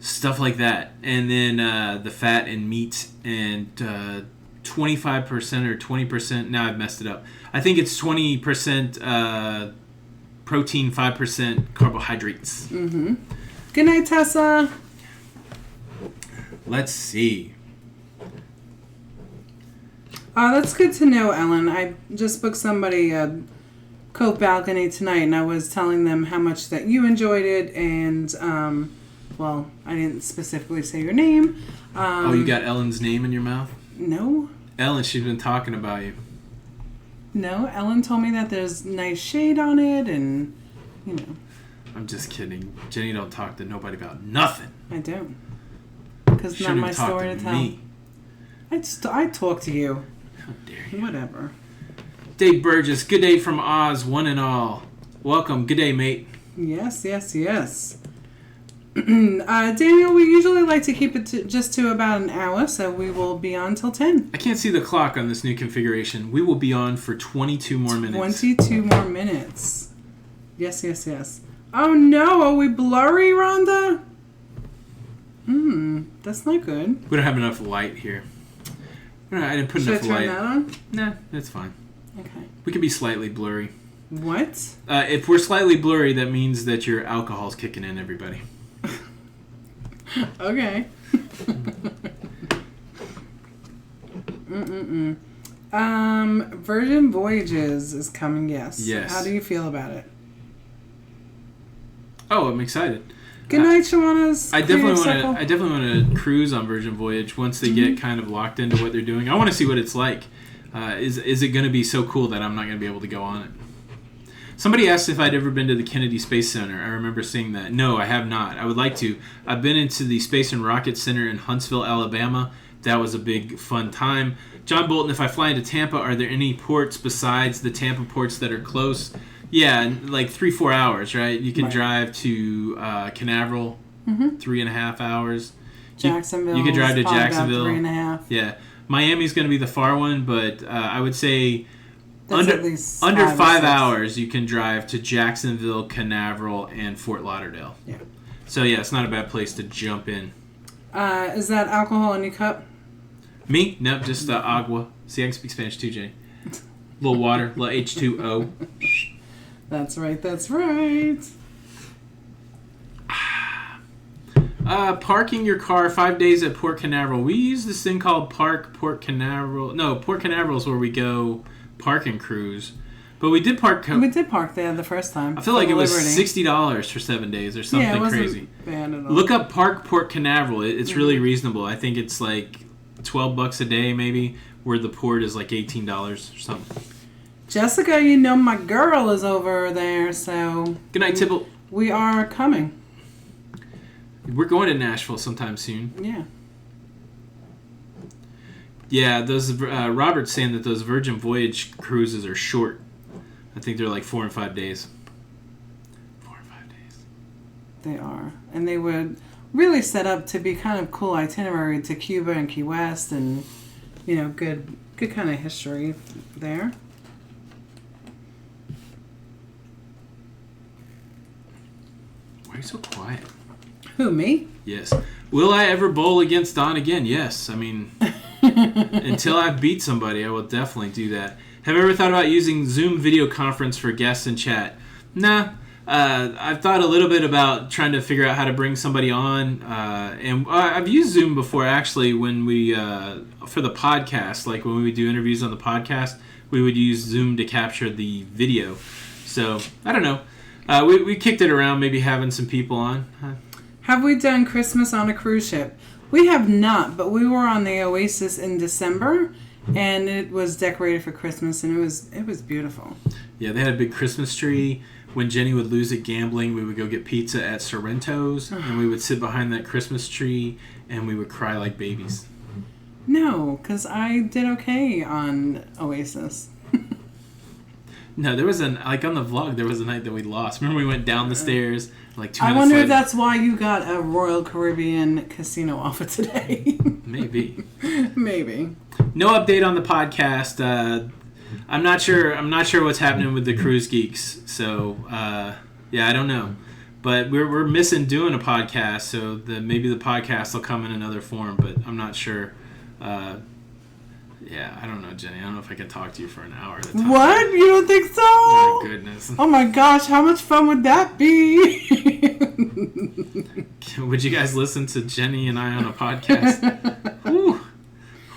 stuff like that. And then the fat and meat and 25% or 20%. Now I've messed it up. I think it's 20% protein, 5% carbohydrates. Mm-hmm. Good night, Tessa. Let's see. That's good to know, Ellen. I just booked somebody a Cove balcony tonight, and I was telling them how much that you enjoyed it, and, well, I didn't specifically say your name. Oh, you got Ellen's name in your mouth? No. Ellen, she's been talking about you. No, Ellen told me that there's nice shade on it, and, you know. I'm just kidding. Jenny don't talk to nobody about nothing. I don't. Because it's not my story to tell. Me. I talk to you. How dare you? Whatever. Dave Burgess, good day from Oz, one and all. Welcome. Good day, mate. Yes, yes, yes. Daniel, we usually like to keep it just to about an hour, so we will be on till 10. I can't see the clock on this new configuration. We will be on for 22 more minutes. 22 more minutes. Yes, yes, yes. Oh no, are we blurry, Rhonda? That's not good. We don't have enough light here. I didn't put Should enough I turn light. that on? Nah, that's fine. Okay. We can be slightly blurry. What? If we're slightly blurry, that means that your alcohol's kicking in, everybody. Okay. Virgin Voyages is coming, yes. Yes. How do you feel about it? Oh, I'm excited. Good night, Shawanas. I definitely want to cruise on Virgin Voyage once they get kind of locked into what they're doing. I want to see what it's like. Is it going to be so cool that I'm not going to be able to go on it? Somebody asked if I'd ever been to the Kennedy Space Center. I remember seeing that. No, I have not. I would like to. I've been into the Space and Rocket Center in Huntsville, Alabama. That was a big, fun time. John Bolton, if I fly into Tampa, are there any ports besides the Tampa ports that are close? Yeah, like 3-4 hours, right? You can drive to Canaveral, 3.5 hours. Jacksonville. You could drive to Jacksonville. 3.5. Yeah. Miami's going to be the far one, but I would say That's at least under 5 or 5 6. hours you can drive to Jacksonville, Canaveral, and Fort Lauderdale. Yeah. So, yeah, it's not a bad place to jump in. Is that alcohol in your cup? Me? No, just agua. See, I can speak Spanish too, Jenny. Little water, little H2O. That's right, that's right. Parking your car 5 days at Port Canaveral. We use this thing called Port Canaveral. No, Port Canaveral is where we go park and cruise. But we did park. We did park there the first time. I feel like it was $60 for 7 days or something yeah, it wasn't crazy. Bad at all. Look up Port Canaveral. It's really reasonable. I think it's like $12 a day maybe, where the port is like $18 or something. Jessica, you know my girl is over there, so... Good night, Tibble. We are coming. We're going to Nashville sometime soon. Yeah. Yeah, those Robert's saying that those Virgin Voyage cruises are short. I think they're like 4 and 5 days. 4 and 5 days. They are. And they would really set up to be kind of cool itinerary to Cuba and Key West and, you know, good kind of history there. Why are you so quiet? Who, me? Yes. Will I ever bowl against Don again? Yes. I mean, until I beat somebody, I will definitely do that. Have you ever thought about using Zoom video conference for guests and chat? Nah. I've thought a little bit about trying to figure out how to bring somebody on. And I've used Zoom before, actually, when we, for the podcast, like when we would do interviews on the podcast, we would use Zoom to capture the video. So, I don't know. We kicked it around, maybe having some people on. Have we done Christmas on a cruise ship? We have not, but we were on the Oasis in December, and it was decorated for Christmas, and it was beautiful. Yeah, they had a big Christmas tree. When Jenny would lose at gambling, we would go get pizza at Sorrento's, and we would sit behind that Christmas tree, and we would cry like babies. No, because I did okay on Oasis. No, there was on the vlog, there was a night that we lost. Remember we went down the stairs, like 2 minutes I wonder later. if that's why you got a Royal Caribbean casino offer today. Maybe. Maybe. No update on the podcast. I'm not sure what's happening with the Cruise Geeks. So, yeah, I don't know. But we're missing doing a podcast, so maybe the podcast will come in another form, but I'm not sure. Yeah, I don't know, Jenny. I don't know if I can talk to you for an hour at a time. What? You don't think so? Oh, my goodness. Oh, my gosh. How much fun would that be? Would you guys listen to Jenny and I on a podcast? Whew.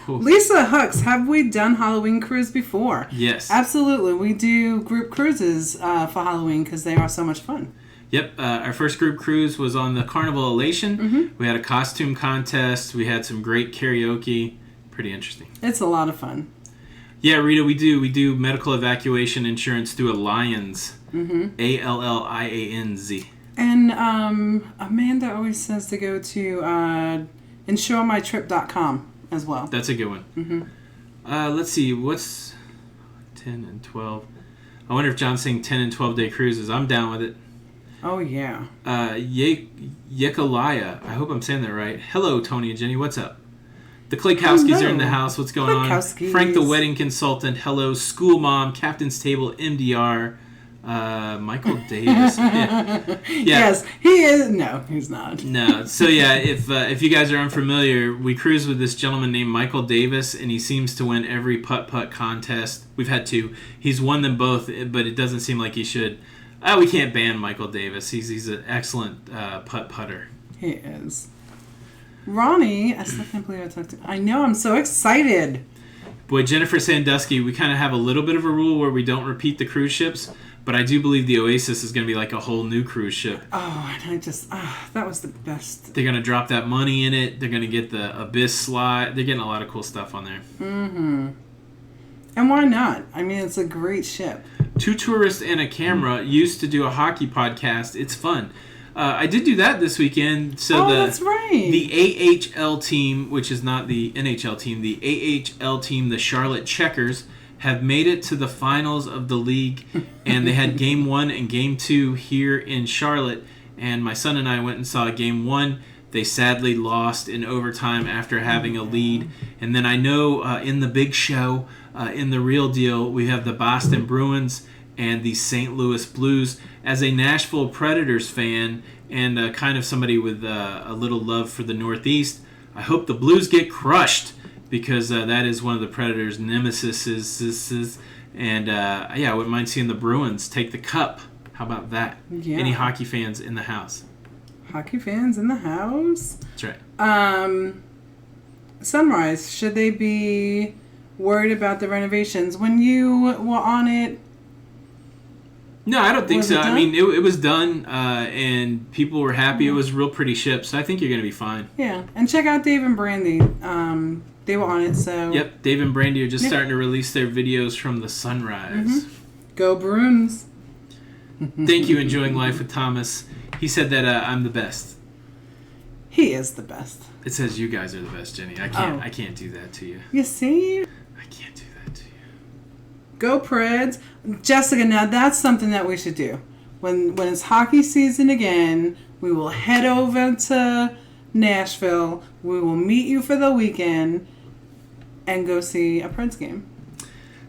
Lisa Hux, have we done Halloween cruise before? Yes. Absolutely. We do group cruises for Halloween because they are so much fun. Yep. Our first group cruise was on the Carnival Elation. Mm-hmm. We had a costume contest. We had some great karaoke. Pretty interesting. It's a lot of fun. Yeah, Rita, we do medical evacuation insurance through Allianz. Mm-hmm. Allianz. And Amanda always says to go to insuremytrip.com as well. That's a good one. Mm-hmm. Let's see. What's 10 and 12? I wonder if John's saying 10 and 12-day cruises. I'm down with it. Oh, yeah. Yekalaya. I hope I'm saying that right. Hello, Tony and Jenny. What's up? The Claykowskis are in the house. What's going on? Frank, the wedding consultant. Hello. School mom. Captain's table. MDR. Michael Davis. Yeah. Yes, he is. No, he's not. No. So, yeah, if you guys are unfamiliar, we cruise with this gentleman named Michael Davis, and he seems to win every putt-putt contest. We've had 2. He's won them both, but it doesn't seem like he should. We can't ban Michael Davis. He's an excellent putt-putter. He is. Ronnie, I still can't believe I talked to... I know, I'm so excited. Boy, Jennifer Sandusky, we kind of have a little bit of a rule where we don't repeat the cruise ships, but I do believe the Oasis is going to be like a whole new cruise ship. Oh, and I just... that was the best. They're going to drop that money in it. They're going to get the Abyss slot. They're getting a lot of cool stuff on there. Mm-hmm. And why not? I mean, it's a great ship. Two Tourists and a Camera used to do a hockey podcast. It's fun. I did do that this weekend. So that's right. The AHL team, which is not the NHL team, the AHL team, the Charlotte Checkers, have made it to the finals of the league. And they had Game 1 and Game 2 here in Charlotte. And my son and I went and saw Game 1. They sadly lost in overtime after having a lead. And then I know in the big show, in the real deal, we have the Boston Bruins and the St. Louis Blues. As a Nashville Predators fan and kind of somebody with a little love for the Northeast, I hope the Blues get crushed because that is one of the Predators' nemesis. And I wouldn't mind seeing the Bruins take the cup. How about that? Yeah. Any hockey fans in the house? Hockey fans in the house? That's right. Sunrise, should they be worried about the renovations? When you were on it, no, I don't think Was so. it done? I mean, it was done, and people were happy. It was a real pretty ship, so I think you're going to be fine. yeah. And check out Dave and Brandy. They were on it, so... Yep, Dave and Brandy are just Yep. starting to release their videos from the sunrise. Go Bruins. Thank you, Enjoying Life with Thomas. He said that I'm the best. He is the best. It says you guys are the best, Jenny. I can't do that to you. You see? I can't do that to you. Go Preds. Jessica, now that's something that we should do. When it's hockey season again, we will head over to Nashville. We will meet you for the weekend and go see a Preds game.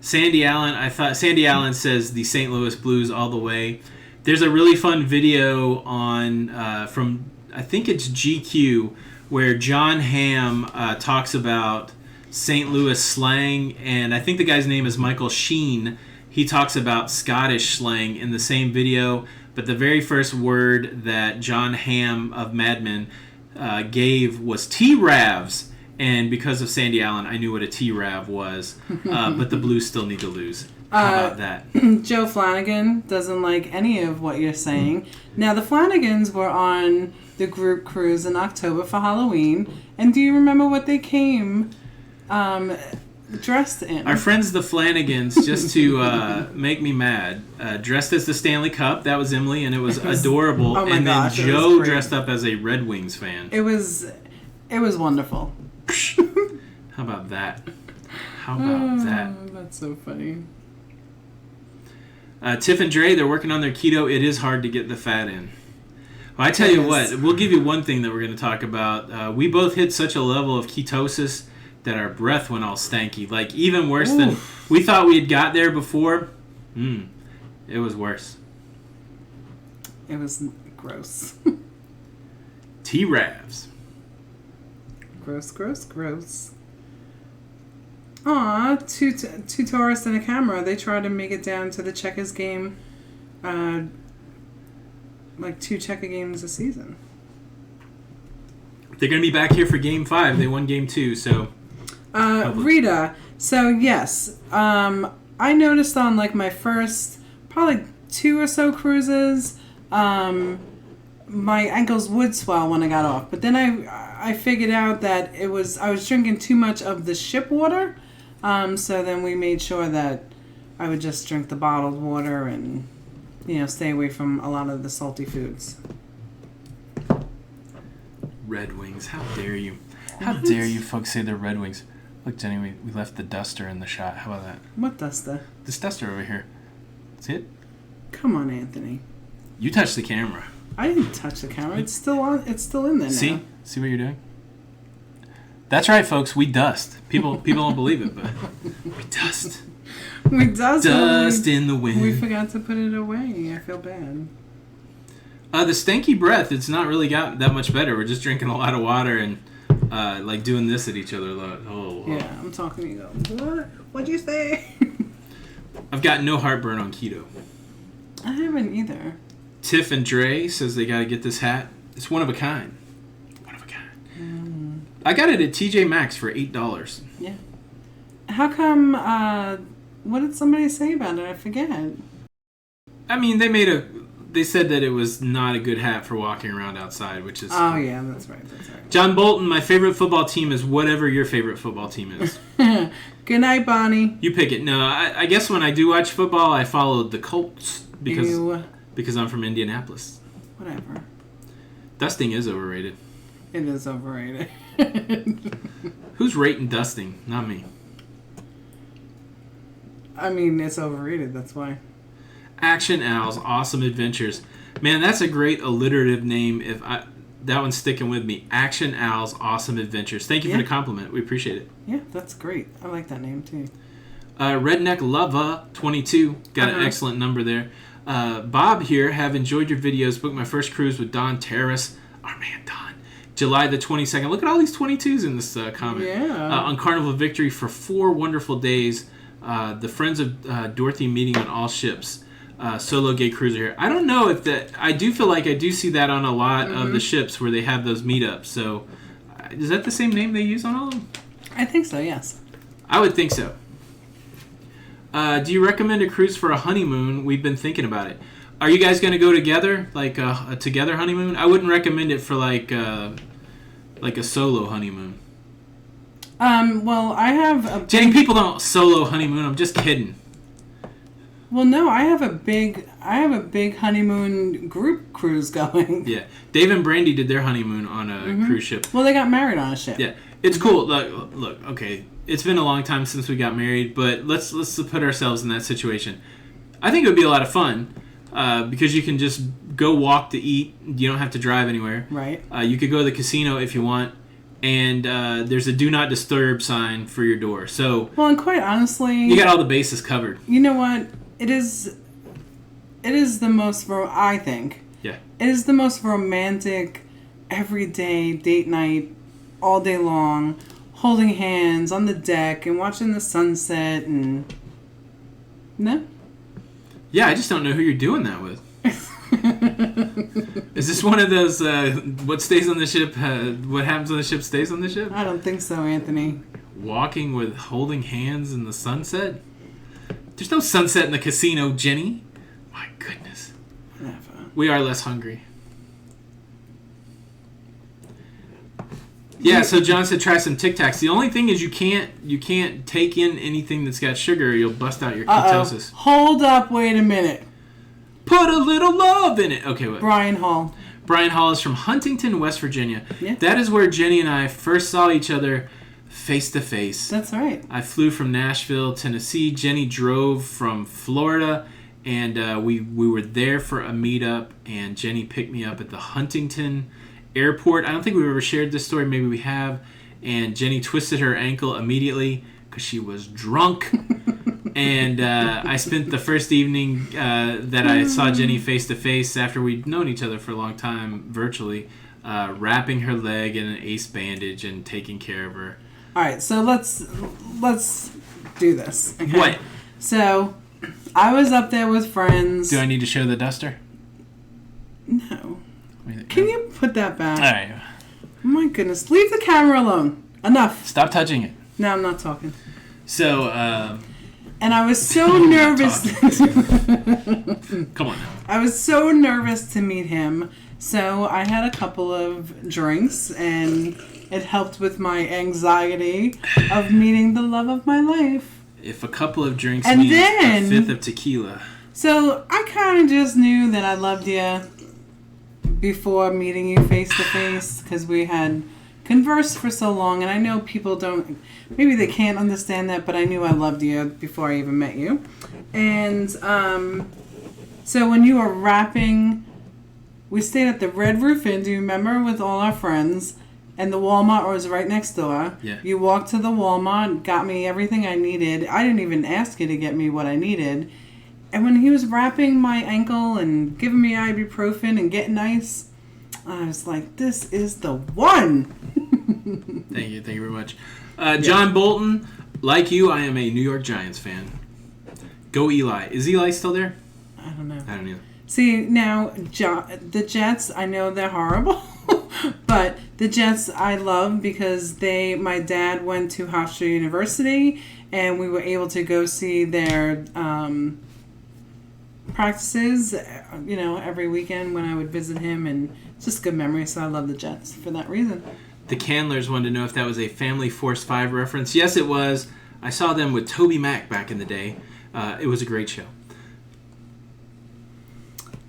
Sandy Allen says the St. Louis Blues all the way. There's a really fun video on from I think it's GQ where John Hamm talks about St. Louis slang, and I think the guy's name is Michael Sheen. He talks about Scottish slang in the same video, but the very first word that John Hamm of Mad Men gave was T-Ravs, and because of Sandy Allen, I knew what a T-Rav was, but the Blues still need to lose. How about that? Joe Flanagan doesn't like any of what you're saying. Now, the Flanagans were on the group cruise in October for Halloween, and do you remember what they came dressed in? Our friends the Flanagans, just to make me mad, dressed as the Stanley Cup. That was Emily, and it was adorable. Oh my and gosh, then it was Joe great. dressed up as a Red Wings fan. It was wonderful. How about that? How about that? That's so funny. Tiff and Dre, they're working on their keto. It is hard to get the fat in. Well, I tell you what, we'll give you one thing that we're going to talk about. We both hit such a level of ketosis that our breath went all stanky. Like, even worse than we thought we had got there before. It was worse. It was gross. T-Ravs. Gross. Aw, two tourists and a camera. They tried to make it down to the Checkers game, like 2 Checker games a season. They're going to be back here for Game 5. They won Game 2, so... Rita, so yes, I noticed on like my first probably 2 or so cruises, my ankles would swell when I got off. But then I figured out that I was drinking too much of the ship water. So then we made sure that I would just drink the bottled water and, stay away from a lot of the salty foods. Red Wings. How dare you? How dare you folks say they're Red Wings? Look, Jenny, we left the duster in the shot. How about that? What duster? This duster over here. See it? Come on, Anthony. You touched the camera. I didn't touch the camera. It's still on. It's still in there now. See what you're doing? That's right, folks. We dust. People don't believe it, but we dust. We dust. Dust in the wind. We forgot to put it away. I feel bad. The stanky breath, it's not really got that much better. We're just drinking a lot of water and like doing this at each other a lot. Yeah, I'm talking to you. What? What'd you say? I've got no heartburn on keto. I haven't either. Tiff and Dre says they got to get this hat. It's one of a kind. One of a kind. I got it at TJ Maxx for $8. Yeah. How come? What did somebody say about it? I forget. I mean, they made they said that it was not a good hat for walking around outside, which is... Oh, yeah, that's right, that's right. John Bolton, my favorite football team is whatever your favorite football team is. Good night, Bonnie. You pick it. No, I guess when I do watch football, I follow the Colts because I'm from Indianapolis. Whatever. Dusting is overrated. It is overrated. Who's rating dusting? Not me. I mean, it's overrated, that's why. Action Owls, Awesome Adventures. Man, that's a great alliterative name. That one's sticking with me. Action Owls, Awesome Adventures. Thank you for the compliment. We appreciate it. Yeah, that's great. I like that name, too. Redneck Lava 22. Got an excellent number there. Bob here. Have enjoyed your videos. Booked my first cruise with Don Terrace. Our man, Don. July the 22nd. Look at all these 22s in this comment. Yeah. On Carnival Victory for 4 wonderful days. The Friends of Dorothy meeting on all ships. Solo gay cruiser here. I don't know if that... I do feel like I do see that on a lot of the ships where they have those meetups. So, is that the same name they use on all of them? I think so, yes. I would think so. Do you recommend a cruise for a honeymoon? We've been thinking about it. Are you guys going to go together? Like a together honeymoon? I wouldn't recommend it for like a solo honeymoon. Well, I have a... Jenny, people don't solo honeymoon. I'm just kidding. Well, no, I have a big honeymoon group cruise going. Yeah. Dave and Brandy did their honeymoon on a cruise ship. Well, they got married on a ship. Yeah. It's cool. Look, okay. It's been a long time since we got married, but let's put ourselves in that situation. I think it would be a lot of fun because you can just go walk to eat. You don't have to drive anywhere. Right. You could go to the casino if you want, and there's a do not disturb sign for your door. So, well, and quite honestly, you got all the bases covered. You know what? It is the most, I think. Yeah. It is the most romantic, everyday date night, all day long, holding hands on the deck and watching the sunset and... No? Yeah, I just don't know who you're doing that with. Is this one of those, what stays on the ship, what happens on the ship stays on the ship? I don't think so, Anthony. Walking with holding hands in the sunset? There's no sunset in the casino, Jenny. My goodness. Never. We are less hungry. Yeah, so John said try some Tic Tacs. The only thing is you can't take in anything that's got sugar or you'll bust out your ketosis. Hold up, wait a minute. Put a little love in it. Okay, what? Brian Hall. Brian Hall is from Huntington, West Virginia. Yeah. That is were Jenny and I first saw each other face to face. That's right. I flew from Nashville, Tennessee. Jenny drove from Florida, and we were there for a meetup, and Jenny picked me up at the Huntington airport. I don't think we've ever shared this story. Maybe we have. And Jenny twisted her ankle immediately because she was drunk. And I spent the first evening that I saw Jenny face to face after we'd known each other for a long time virtually, wrapping her leg in an ace bandage and taking care of her. All right, so let's do this. Okay? What? So I was up there with friends. Do I need to show the duster? No. Can you put that back? All right. Oh my goodness. Leave the camera alone. Enough. Stop touching it. No, I'm not talking. So, and I was so nervous. Come on now. I was so nervous to meet him. So I had a couple of drinks, and it helped with my anxiety of meeting the love of my life. If a couple of drinks and means then, a fifth of tequila. So I kind of just knew that I loved you before meeting you face to face because we had conversed for so long, and I know people don't, maybe they can't understand that, but I knew I loved you before I even met you. And so when you were rapping, we stayed at the Red Roof Inn, do you remember, with all our friends, and the Walmart was right next door. Yeah. You walked to the Walmart, got me everything I needed. I didn't even ask you to get me what I needed. And when he was wrapping my ankle and giving me ibuprofen and getting ice, I was like, this is the one. Thank you very much. John Bolton, like you, I am a New York Giants fan. Go Eli. Is Eli still there? I don't know. I don't know. See, now, the Jets, I know they're horrible, but the Jets I love because my dad went to Hofstra University, and we were able to go see their practices, every weekend when I would visit him, and just good memories. So I love the Jets for that reason. The Candlers wanted to know if that was a Family Force 5 reference. Yes, it was. I saw them with Toby Mac back in the day. It was a great show.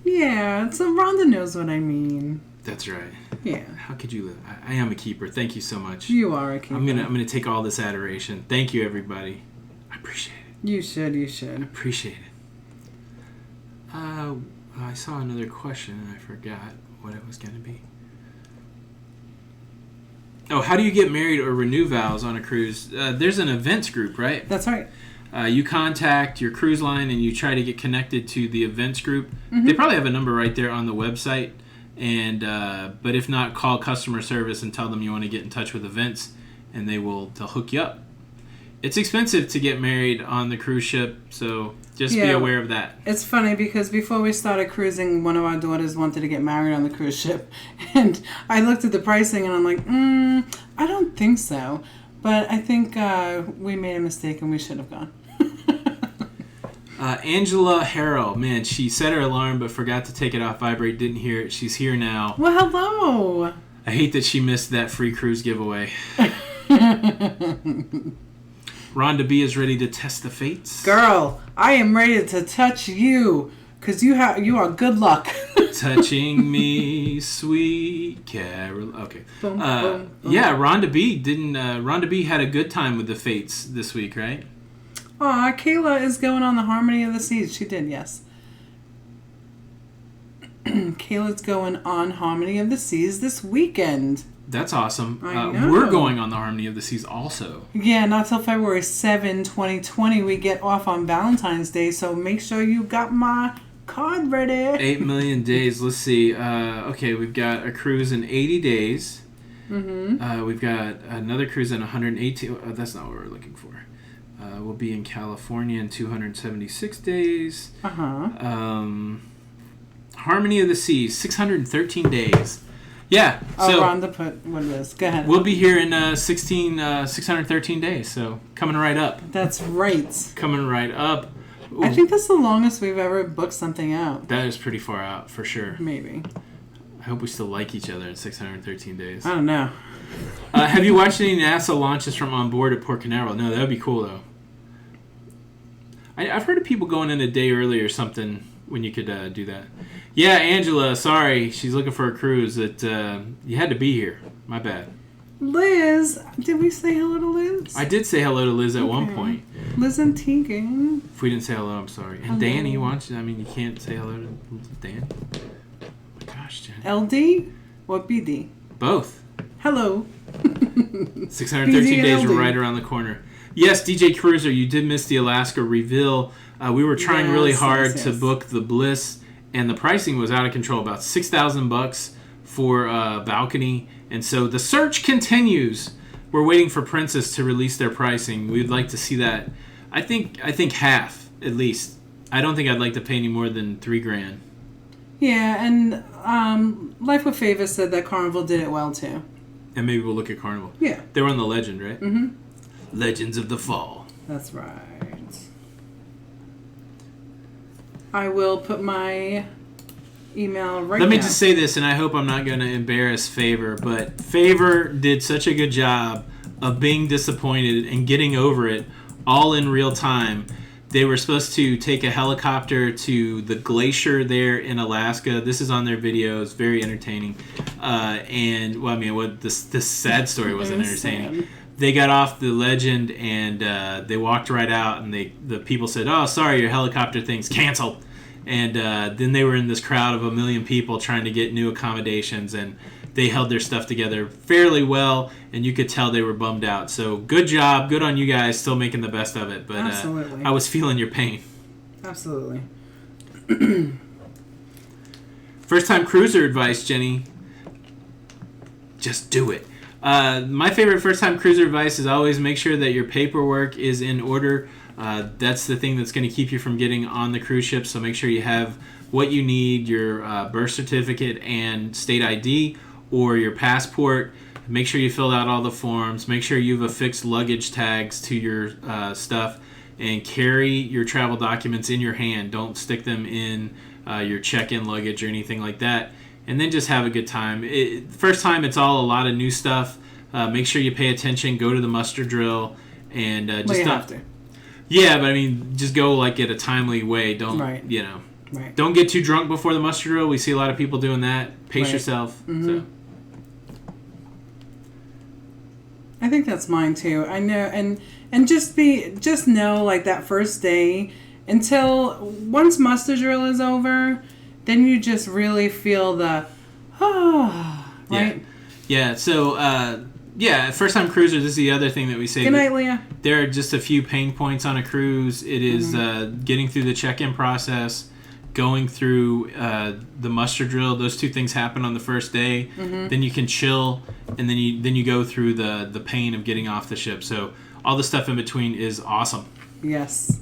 Yeah, so Rhonda knows what I mean. That's right. Yeah. How could you live? I am a keeper. Thank you so much. You are a keeper. I'm gonna take all this adoration. Thank you, everybody. I appreciate it. You should. Appreciate it. I saw another question and I forgot what it was going to be. Oh, how do you get married or renew vows on a cruise? There's an events group, right? That's right. You contact your cruise line and you try to get connected to the events group. Mm-hmm. They probably have a number right there on the website. And but if not, call customer service and tell them you want to get in touch with events, and they'll hook you up. It's expensive to get married on the cruise ship, so just be aware of that. It's funny because before we started cruising, one of our daughters wanted to get married on the cruise ship. And I looked at the pricing and I'm like, I don't think so. But I think we made a mistake and we should have gone. Angela Harrell, man, she set her alarm but forgot to take it off vibrate, didn't hear it. She's here now. Well, hello. I hate that she missed that free cruise giveaway. Rhonda B is ready to test the fates. Girl, I am ready to touch you, because you are good luck. Touching me, sweet Carol. Okay. Boom, boom, boom. Yeah, Rhonda B Rhonda B had a good time with the fates this week, right? Aw, Kayla is going on the Harmony of the Seas. She did, yes. Kayla's going on Harmony of the Seas this weekend. That's awesome. I know. We're going on the Harmony of the Seas also. Yeah, not till February 7, 2020. We get off on Valentine's Day, so make sure you got my card ready. 8 million days. Let's see. Okay, we've got a cruise in 80 days. Mm-hmm. We've got another cruise in 118. That's not what we're looking for. We'll be in California in 276 days. Uh-huh. Harmony of the Seas, 613 days. Yeah. So Rhonda put what it is. Go ahead. We'll be here in 613 days. So coming right up. That's right. Coming right up. Ooh, I think that's the longest we've ever booked something out. that is pretty far out for sure. Maybe. I hope we still like each other in 613 days. I don't know. Have you watched any NASA launches from on board at Port Canaveral? No, that would be cool though. I've heard of people going in a day early or something when you could do that. Yeah, Angela, sorry. She's looking for a cruise. That you had to be here. My bad. Liz, did we say hello to Liz? I did say hello to Liz at one point. Liz and Tegan. If we didn't say hello, I'm sorry. And Hello. Danny wants. I mean, you can't say hello to Dan. Oh my gosh, Jen. LD or BD? Both. Hello. 613 BD days and were LD. right around the corner. Yes, DJ Cruiser, you did miss the Alaska reveal. We were trying really hard to book the Bliss, and the pricing was out of control. About $6,000 for a balcony, and so the search continues. We're waiting for Princess to release their pricing. We'd like to see that. I think half at least. I don't think I'd like to pay any more than $3,000. Yeah, and Life with Favor said that Carnival did it well too. And maybe we'll look at Carnival. Yeah. They were on the Legend, right? Mm-hmm. Legends of the Fall. That's right. I will put my email right now. Let me just say this, and I hope I'm not going to embarrass Favor, but Favor did such a good job of being disappointed and getting over it all in real time. They were supposed to take a helicopter to the glacier there in Alaska. This is on their videos, very entertaining. This sad story wasn't entertaining. They got off the Legend and they walked right out, and the people said, "Oh, sorry, your helicopter thing's canceled." And then they were in this crowd of 1 million people trying to get new accommodations, and they held their stuff together fairly well, and you could tell they were bummed out. So good job, good on you guys, still making the best of it. But Absolutely. I was feeling your pain. Absolutely. First time cruiser advice, Jenny. Just do it. My favorite first time cruiser advice is always make sure that your paperwork is in order. That's the thing that's going to keep you from getting on the cruise ship. So make sure you have what you need, your birth certificate and state ID or your passport. Make sure you filled out all the forms. Make sure you have affixed luggage tags to your stuff. and carry your travel documents in your hand. Don't stick them in your check-in luggage or anything like that. And then just have a good time. First time, it's all a lot of new stuff. Make sure you pay attention. Go to the muster drill, and just you have to. Yeah, but I mean, just go like at a timely way. Don't Right. Don't get too drunk before the muster drill. We see a lot of people doing that. Pace Right. yourself. Mm-hmm. So. I think that's mine too. I know, and just know like that first day until once muster drill is over, then you just really feel the right. Yeah. So first time cruiser. This is the other thing that we say. Good night, Leah. There are just a few pain points on a cruise. It is getting through the check-in process, going through the muster drill. Those two things happen on the first day. Then you can chill, and then you go through the pain of getting off the ship. So all the stuff in between is awesome. Yes.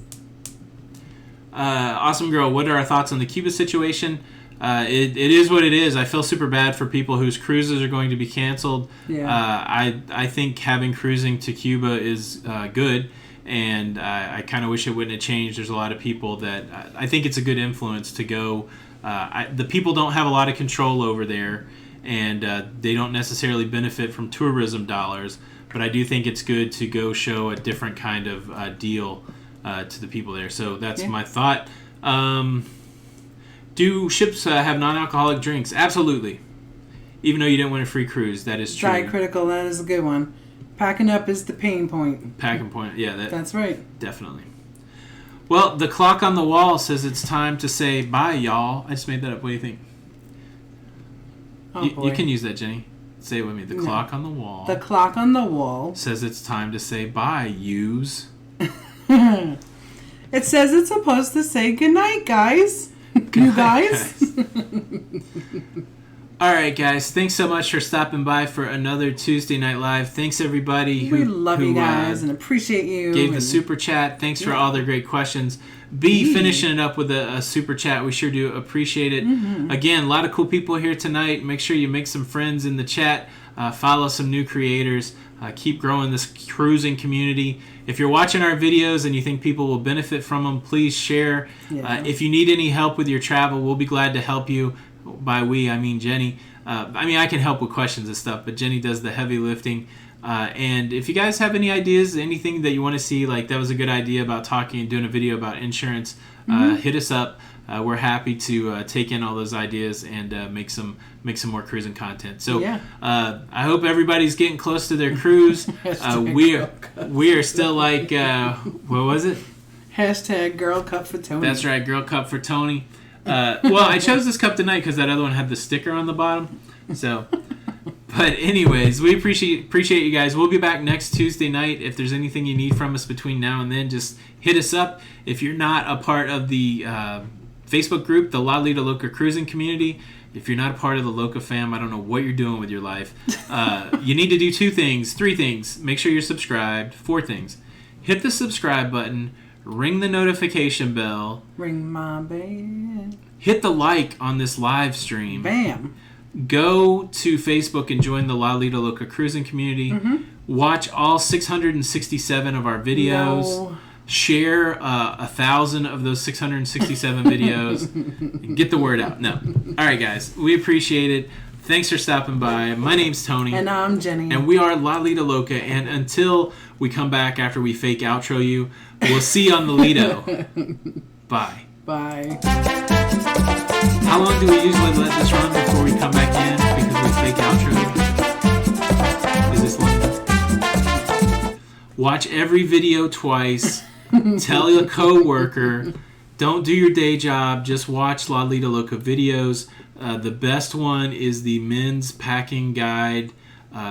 Awesome girl. What are our thoughts on the Cuba situation? It is what it is. I feel super bad for people whose cruises are going to be canceled. Yeah. I think having cruising to Cuba is good, and I kind of wish it wouldn't have changed. There's a lot of people that I think it's a good influence to go. The people don't have a lot of control over there, and they don't necessarily benefit from tourism dollars, but I do think it's good to go show a different kind of deal to the people there. So that's my thought. Do ships have non-alcoholic drinks? Absolutely. Even though you didn't win a free cruise, that is true. Diet critical, that is a good one. Packing up is the pain point. Packing point, yeah. That's right. Definitely. Well, the clock on the wall says it's time to say bye, y'all. I just made that up. What do you think? Oh, You can use that, Jenny. Say it with me. The clock on the wall. The clock on the wall says it's time to say bye, yous. It says it's supposed to say goodnight, guys. You guys. All right, guys. Thanks so much for stopping by for another Tuesday Night Live. Thanks, everybody We love you guys and appreciate you. Gave the super chat. Thanks for all their great questions. B, finishing it up with a super chat. We sure do appreciate it. Again, a lot of cool people here tonight. Make sure you make some friends in the chat. Follow some new creators. Keep growing this cruising community. If you're watching our videos and you think people will benefit from them, please share. Yeah. If you need any help with your travel, we'll be glad to help you. By we, I mean Jenny. I can help with questions and stuff, but Jenny does the heavy lifting. And if you guys have any ideas, anything that you want to see, like that was a good idea about talking and doing a video about insurance, hit us up. We're happy to take in all those ideas and make some more cruising content. So I hope everybody's getting close to their cruise. We are still like what was it? Hashtag Girl Cup for Tony. That's right, Girl Cup for Tony. Well, I chose this cup tonight because that other one had the sticker on the bottom. So, but anyways, we appreciate you guys. We'll be back next Tuesday night. If there's anything you need from us between now and then, just hit us up. If you're not a part of the Facebook group, the La Lita Loca Cruising Community, if you're not a part of the Loca fam, I don't know what you're doing with your life. You need to do 2 things, 3 things. Make sure you're subscribed. 4 things. Hit the subscribe button. Ring the notification bell. Ring my bell. Hit the like on this live stream. Bam. Go to Facebook and join the La Lita Loca Cruising Community. Watch all 667 of our videos. No. Share 1,000 of those 667 videos. And get the word out. No. All right, guys. We appreciate it. Thanks for stopping by. My name's Tony. And I'm Jenny. And we are La Lita Loca. And until we come back after we fake outro you, we'll see you on the Lido. Bye. Bye. How long do we usually let this run before we come back in because we fake outro? Is this long? Watch every video twice. Tell your coworker. Don't do your day job. Just watch La Lita Loca videos. The best one is the men's packing guide.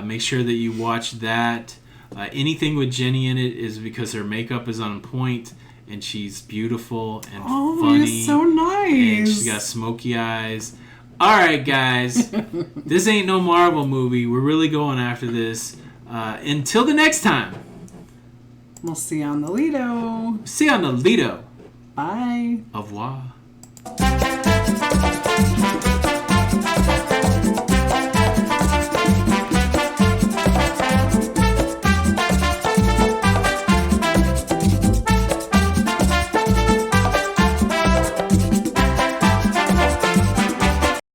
Make sure that you watch that. Anything with Jenny in it is because her makeup is on point and she's beautiful and funny. You're so nice. And she's got smoky eyes. All right, guys. This ain't no Marvel movie. We're really going after this. Until the next time. We'll see you on the Lido. See you on the Lido. Bye. Au revoir.